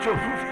জরুরি।